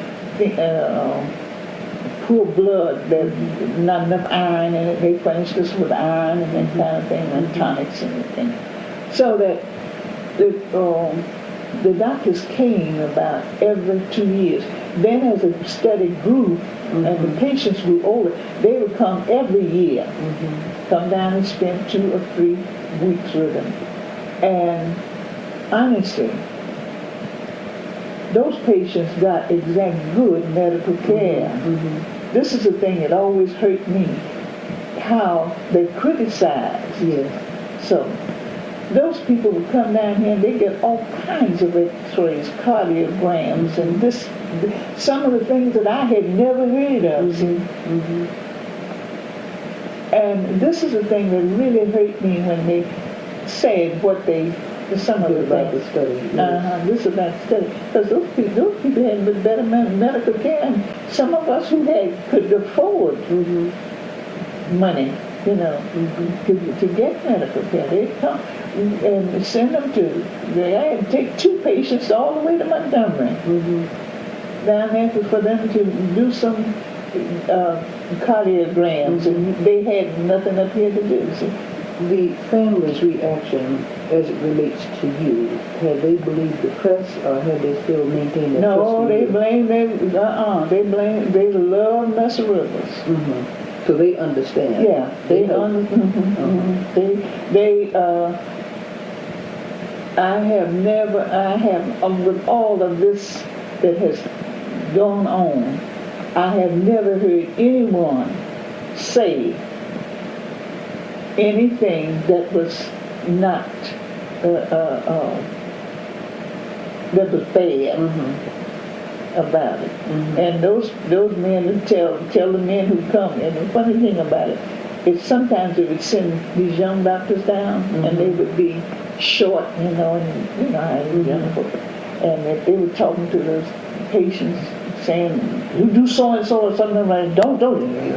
S2: poor blood. There's not enough iron in it. They furnished us with iron and that kind of thing, and tonics and everything. So that the doctors came about every 2 years. Then as the study grew and the patients grew older, they would come every year, come down and spend 2 or 3 weeks with them. And honestly, those patients got good medical care. This is the thing that always hurt me, how they criticize.
S3: Yes.
S2: So those people would come down here and they get all kinds of x-rays, cardiograms, and some of the things that I had never heard of. And this is the thing that really hurt me when they said some of the
S3: about
S2: things.
S3: the study.
S2: This about the study. Because those people had better medical care, and some of us who could afford money, to get medical care. They'd come and send them they had to take 2 patients all the way to Montgomery. Down there for them to do some cardiograms, and they had nothing up here to do. See?
S3: The family's reaction as it relates to you, had they believed the press or had they still maintained their trust
S2: No,
S3: in
S2: they
S3: you?
S2: blame they love Mr. Rivers.
S3: So they understand.
S2: Yeah, they I have with all of this that has gone on, I have never heard anyone say anything that was not that was bad about it. And those men who tell the men who come. And the funny thing about it is sometimes they would send these young doctors down, and they would be short, and you know how these young folk. And if they were talking to those patients, saying, "You do so and so or something," like, "Don't,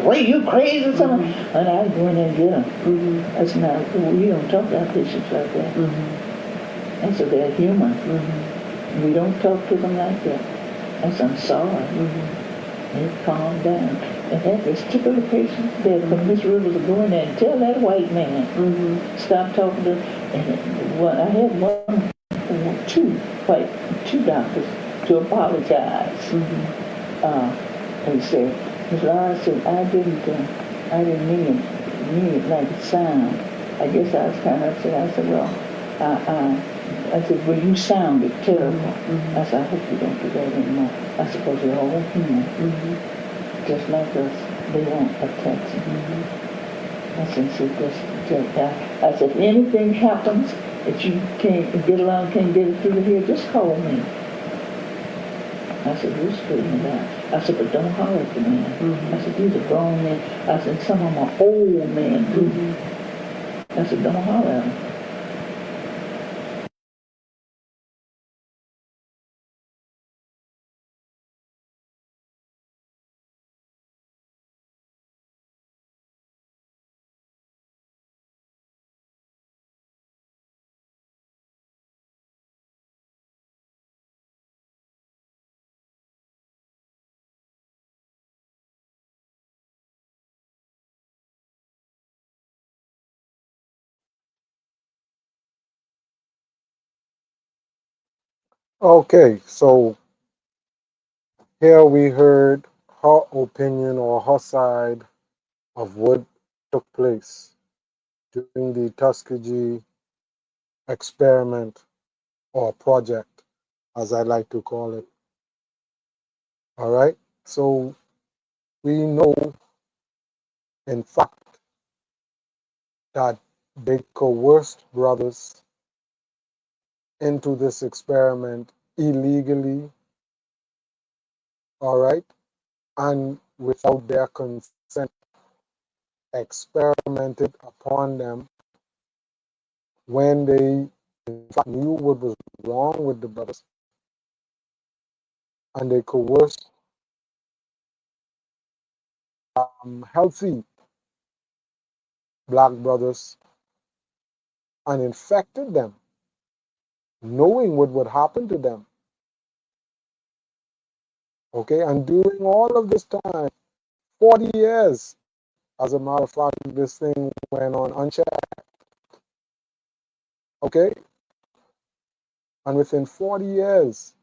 S2: wait, you crazy or something?" And I go in there and get them. That's not. We don't talk to our patients like that. And so they're human. We don't talk to them like that. I said, "I'm sorry." They calm down. And that is typical patients that when Miss Rivers will go in there and tell that white man, stop talking to him. And I had two doctors to apologize. And he said, "Miss Laura said, I didn't mean it like it sound." I guess I was kind of upset. I said, "Well, I said, well, you sounded terrible." I said, "I hope you don't do that anymore." I suppose they're all human, just like us. They won't attack you. I said, I said, if anything happens that you can't get it through here, just call me. I said, "We'll straighten it out." I said, "But don't holler at the man." I said, "These are grown men." I said, "Some of them are old men too." I said, "Don't holler at them."
S1: Okay, so here we heard her opinion or her side of what took place during the Tuskegee experiment or project, as I like to call it. All right, so we know, in fact, that they coerced brothers into this experiment illegally, all right, and without their consent, experimented upon them when they in fact knew what was wrong with the brothers, and they coerced healthy black brothers and infected them, knowing what would happen to them. Okay, and during all of this time, 40 years, as a matter of fact, this thing went on unchecked. Okay, and within 40 years,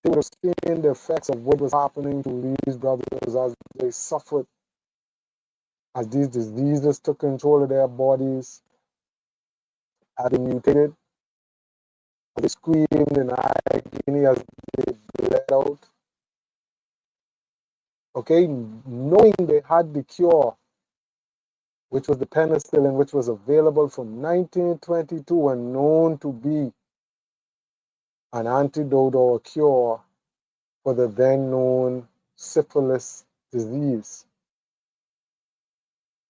S1: they would have seen the effects of what was happening to these brothers as they suffered, as these diseases took control of their bodies, as they mutated, as they screamed in agony, as they bled out. Okay, knowing they had the cure, which was the penicillin, which was available from 1922 and known to be an antidote or a cure for the then known syphilis disease.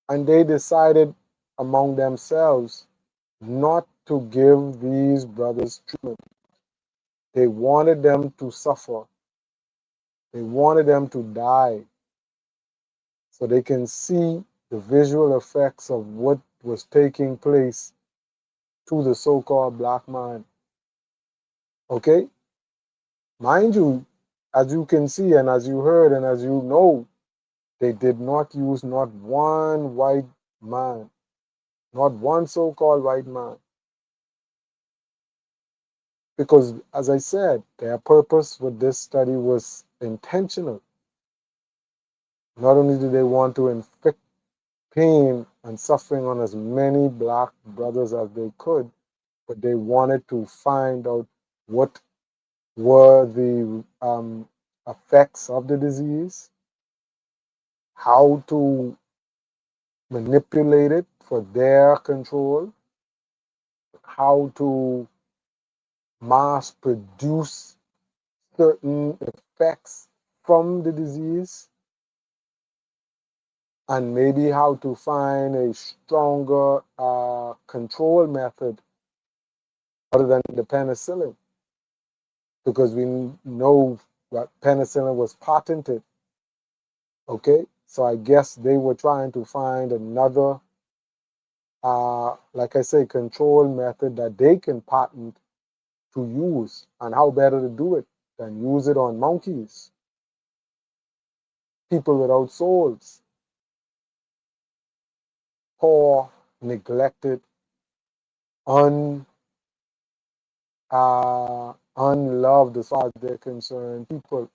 S1: And they decided among themselves not to give these brothers treatment. They wanted them to suffer. They wanted them to die so they can see the visual effects of what was taking place to the so-called black man. Okay? Mind you, as you can see and as you heard and as you know, They did not use not one white man, not one so-called white man. Because, as I said, their purpose with this study was intentional. Not only did they want to inflict pain and suffering on as many black brothers as they could, but they wanted to find out what were the effects of the disease, how to manipulate it for their control, how to mass produce certain effects from the disease, and maybe how to find a stronger control method other than the penicillin, because we know that penicillin was patented. Okay, so I guess they were trying to find another, like I say, control method that they can patent to use, and how better to do it than use it on monkeys, people without souls, poor, neglected, unloved as far as they're concerned, people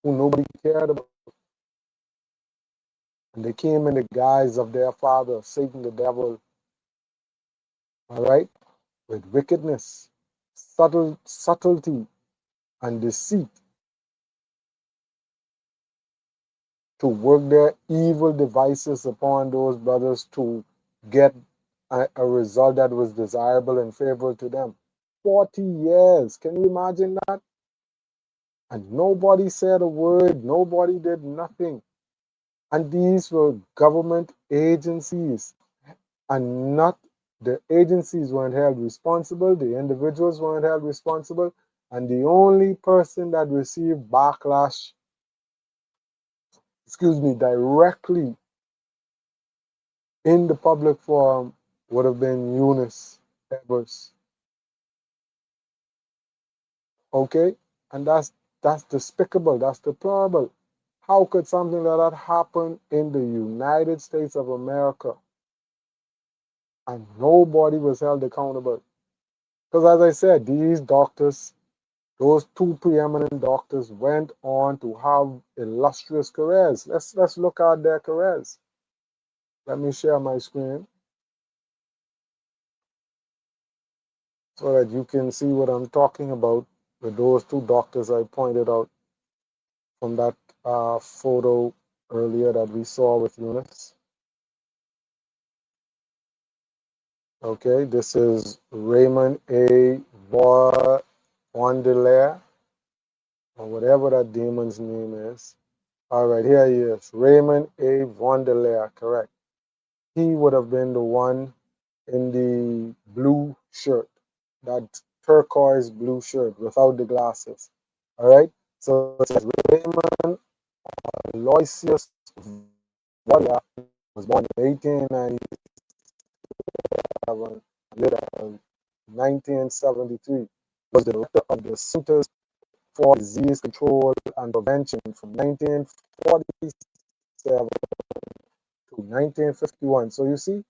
S1: who nobody cared about. And they came in the guise of their father, Satan the devil, all right, with wickedness, subtlety, and deceit to work their evil devices upon those brothers to get a result that was desirable and favorable to them. 40 years. Can you imagine that? And nobody said a word, nobody did nothing. And these were government agencies, and not the agencies weren't held responsible, the individuals weren't held responsible, and the only person that received backlash, directly in the public forum would have been Eunice Evers. Okay? And that's despicable, that's deplorable. How could something like that happen in the United States of America and nobody was held accountable? Because as I said, these doctors, those two preeminent doctors, went on to have illustrious careers. Let's look at their careers. Let me share my screen so that you can see what I'm talking about with those two doctors I pointed out from that photo earlier that we saw with Eunice. Okay, this is Raymond A. Vondeleur, or whatever that demon's name is. All right, here he is, Raymond A. Vondeleur, correct. He would have been the one in the blue shirt, that turquoise blue shirt without the glasses. All right, so it says Raymond Aloysius Vondeleur was born in 1897, lived in 1973. Was the director of the Centers for Disease Control and Prevention from 1947 to 1951. So you see,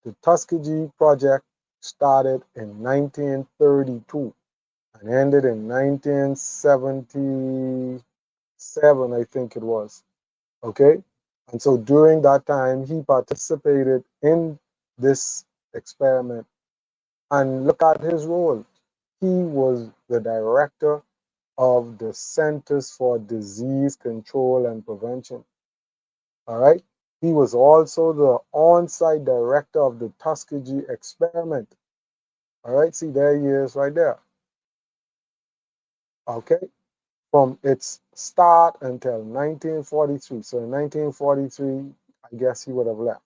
S1: the Tuskegee project started in 1932 and ended in 1977, I think it was. Okay? And so during that time, he participated in this experiment. And look at his role. He was the director of the Centers for Disease Control and Prevention. All right. He was also the on-site director of the Tuskegee experiment. All right. See, there he is right there. Okay. From its start until 1943. So in 1943, I guess he would have left.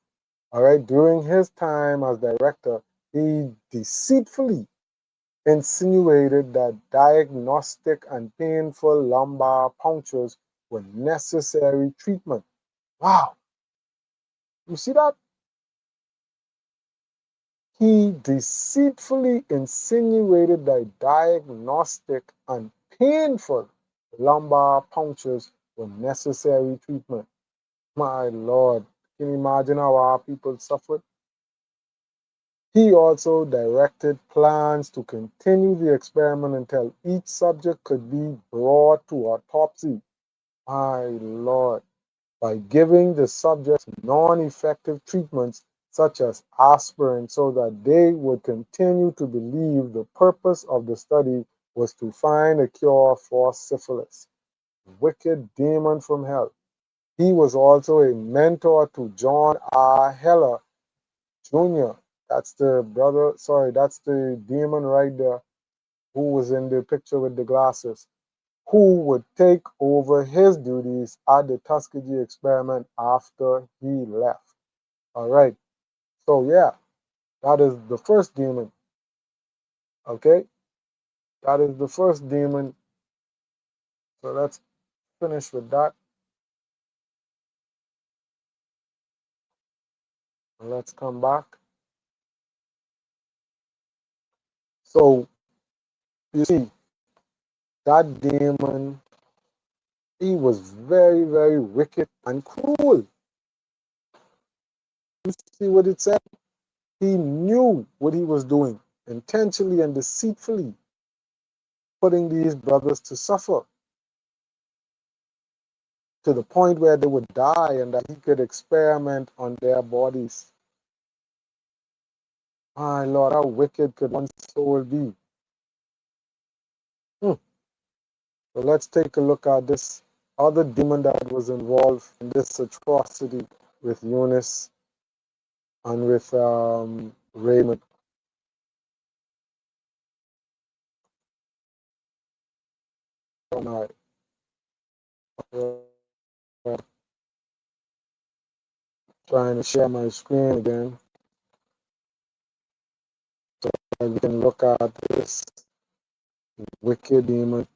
S1: All right. During his time as director, he deceitfully insinuated that diagnostic and painful lumbar punctures were necessary treatment. Wow. You see that? He deceitfully insinuated that diagnostic and painful lumbar punctures for necessary treatment. My Lord, can you imagine how our people suffered? He also directed plans to continue the experiment until each subject could be brought to autopsy. My Lord, by giving the subjects non-effective treatments such as aspirin so that they would continue to believe the purpose of the study was to find a cure for syphilis. Wicked demon from hell. He was also a mentor to John R. Heller Jr. That's the brother, sorry, that's the demon right there who was in the picture with the glasses, who would take over his duties at the Tuskegee experiment after he left. All right. So, yeah, that is the first demon. Okay. That is the first demon. So, let's finish with that. Let's come back. So, you see, that demon, he was very, very wicked and cruel. You see what it said? He knew what he was doing, intentionally and deceitfully putting these brothers to suffer to the point where they would die and that he could experiment on their bodies. My Lord, how wicked could one soul be? So let's take a look at this other demon that was involved in this atrocity with Eunice and with Raymond. All right. Trying to share my screen again so that we can look at this wicked demon.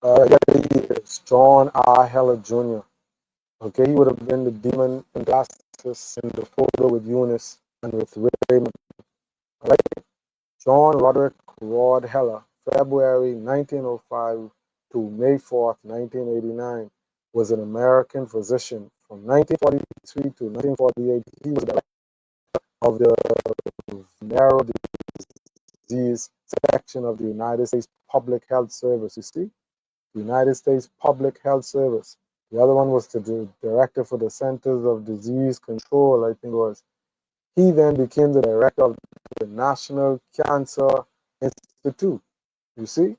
S1: There he is, John R. Heller Jr. Okay, he would have been the demon in glasses in the photo with Eunice and with Raymond. All right, John Roderick Ward Heller, February 1905 to May 4th, 1989, was an American physician. From 1943 to 1948, he was director of the narrow disease section of the United States Public Health Service. You see? United States Public Health Service. The other one was the director for the Centers of Disease Control, I think it was. He then became the director of the National Cancer Institute, you see?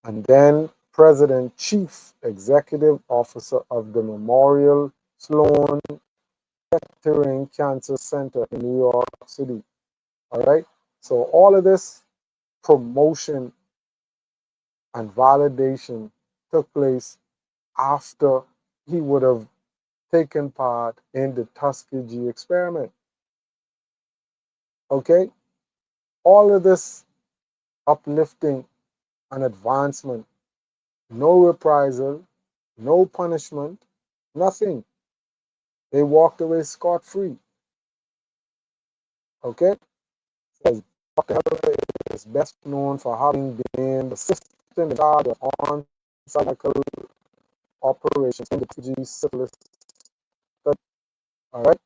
S1: And then president, chief executive officer of the Memorial Sloan Kettering Cancer Center in New York City. All right? So all of this promotion and validation took place after he would have taken part in the Tuskegee experiment. Okay? All of this uplifting and advancement, no reprisal, no punishment, nothing. They walked away scot free. Okay? Says Dr. Heller is best known for having been the assistant in charge of on-site medical operations in the Tuskegee syphilis study. All right?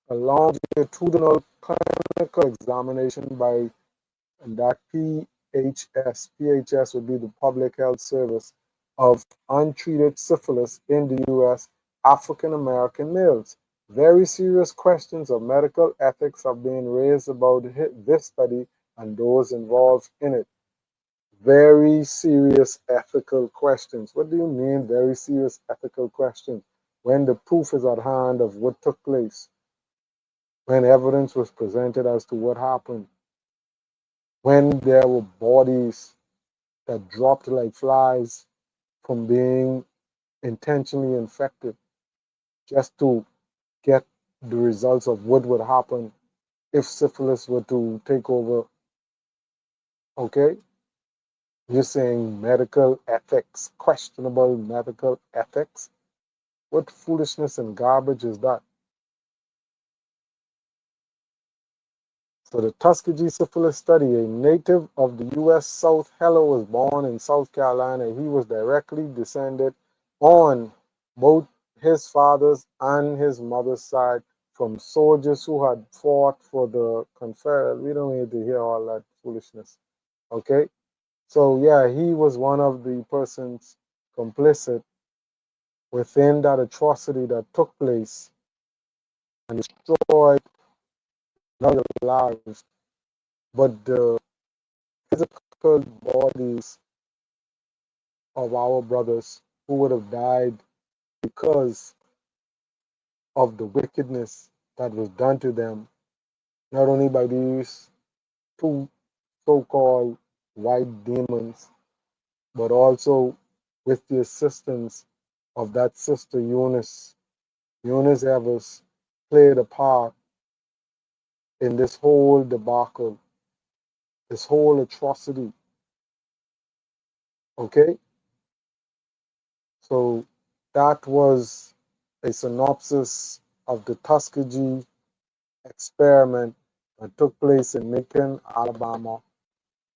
S1: A longitudinal clinical examination by that PHS. PHS would be the Public Health Service of untreated syphilis in the U.S. African American males. Very serious questions of medical ethics have been raised about this study and those involved in it. Very serious ethical questions. What do you mean, very serious ethical questions? When the proof is at hand of what took place, when evidence was presented as to what happened, when there were bodies that dropped like flies from being intentionally infected just to get the results of what would happen if syphilis were to take over. Okay? You're saying medical ethics, questionable medical ethics? What foolishness and garbage is that? So the Tuskegee syphilis study, a native of the U.S. South, Heller was born in South Carolina. He was directly descended on both his father's and his mother's side from soldiers who had fought for the Confederate. We don't need to hear all that foolishness. Okay? So yeah, he was one of the persons complicit within that atrocity that took place and destroyed not the lives, but the physical bodies of our brothers who would have died because of the wickedness that was done to them, not only by these two so-called white demons, but also with the assistance of that sister Eunice. Eunice Evers played a part in this whole debacle, this whole atrocity. Okay? So that was a synopsis of the Tuskegee experiment that took place in Macon, Alabama,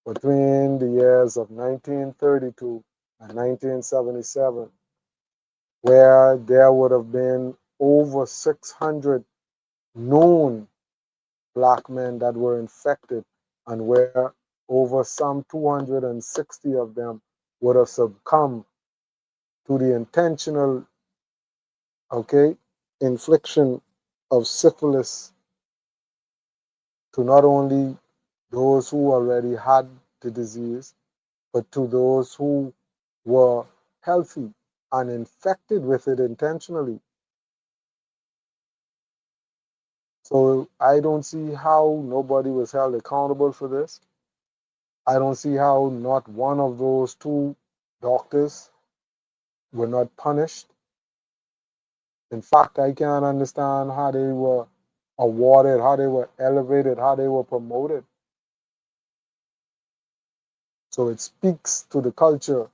S1: between the years of 1932 and 1977, where there would have been over 600 known black men that were infected, and where over some 260 of them would have succumbed to the intentional, okay, infliction of syphilis to not only those who already had the disease, but to those who were healthy and infected with it intentionally. So I don't see how nobody was held accountable for this. I don't see how not one of those two doctors were not punished. In fact, I can't understand how they were awarded, how they were elevated, how they were promoted. So it speaks to the culture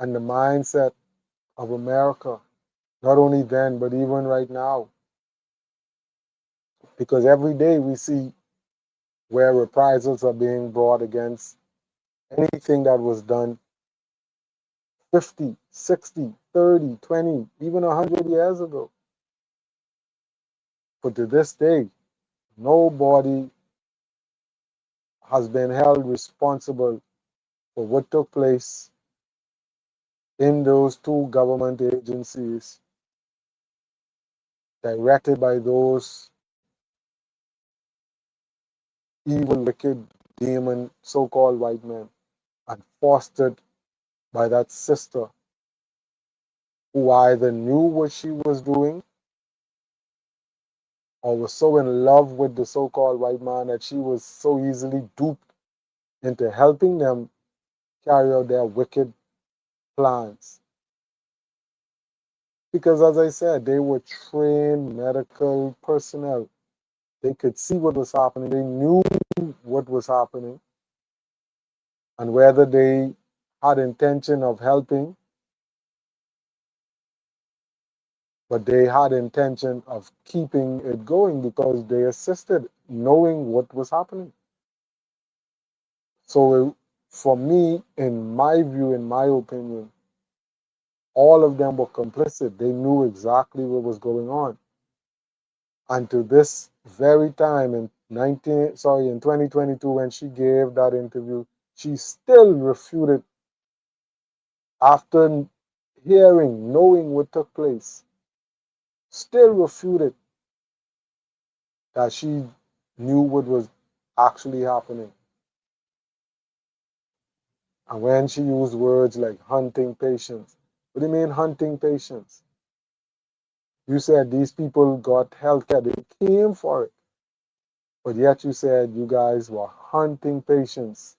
S1: and the mindset of America, not only then, but even right now. Because every day we see where reprisals are being brought against anything that was done 50, 60, 30, 20, even 100 years ago. But to this day, nobody has been held responsible for what took place in those two government agencies directed by those evil, wicked, demon, so-called white men, and fostered by that sister who either knew what she was doing or was so in love with the so-called white man that she was so easily duped into helping them carry out their wicked plans. Because as I said, they were trained medical personnel. They could see what was happening. They knew what was happening. And whether they had intention of helping, but they had intention of keeping it going because they assisted knowing what was happening. So for me, in my view, in my opinion, all of them were complicit. They knew exactly what was going on. And to this very time in 2022, when she gave that interview, she still refuted after hearing, knowing what took place, still refuted that she knew what was actually happening. And when she used words like hunting patients, what do you mean hunting patients? You said these people got health care, they came for it. But yet you said you guys were hunting patients.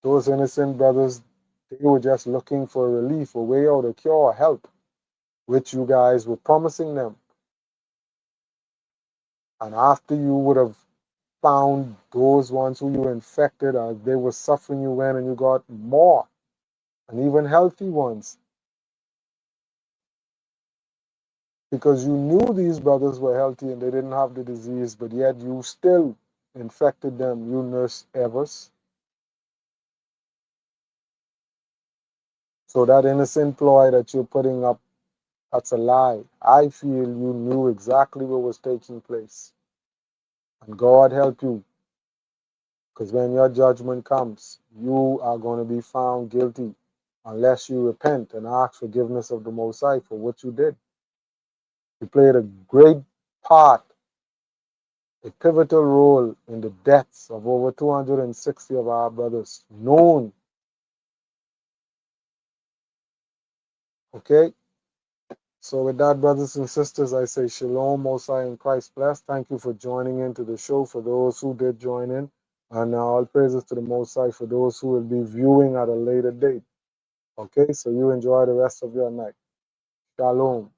S1: Those innocent brothers, they were just looking for relief, a way out, a cure, help, which you guys were promising them. And after you would have found those ones who you infected, they were suffering you when, and you got more, and even healthy ones, because you knew these brothers were healthy and they didn't have the disease, but yet you still infected them, you Nurse Evers. So that innocent ploy that you're putting up, that's a lie. I feel you knew exactly what was taking place. And God help you, because when your judgment comes, you are going to be found guilty unless you repent and ask forgiveness of the Most High for what you did. You played a great part, a pivotal role in the deaths of over 260 of our brothers, known. Okay? So with that, brothers and sisters, I say Shalom, Most High in Christ bless. Thank you for joining into the show, for those who did join in. And all praises to the Most High for those who will be viewing at a later date. Okay, so you enjoy the rest of your night. Shalom.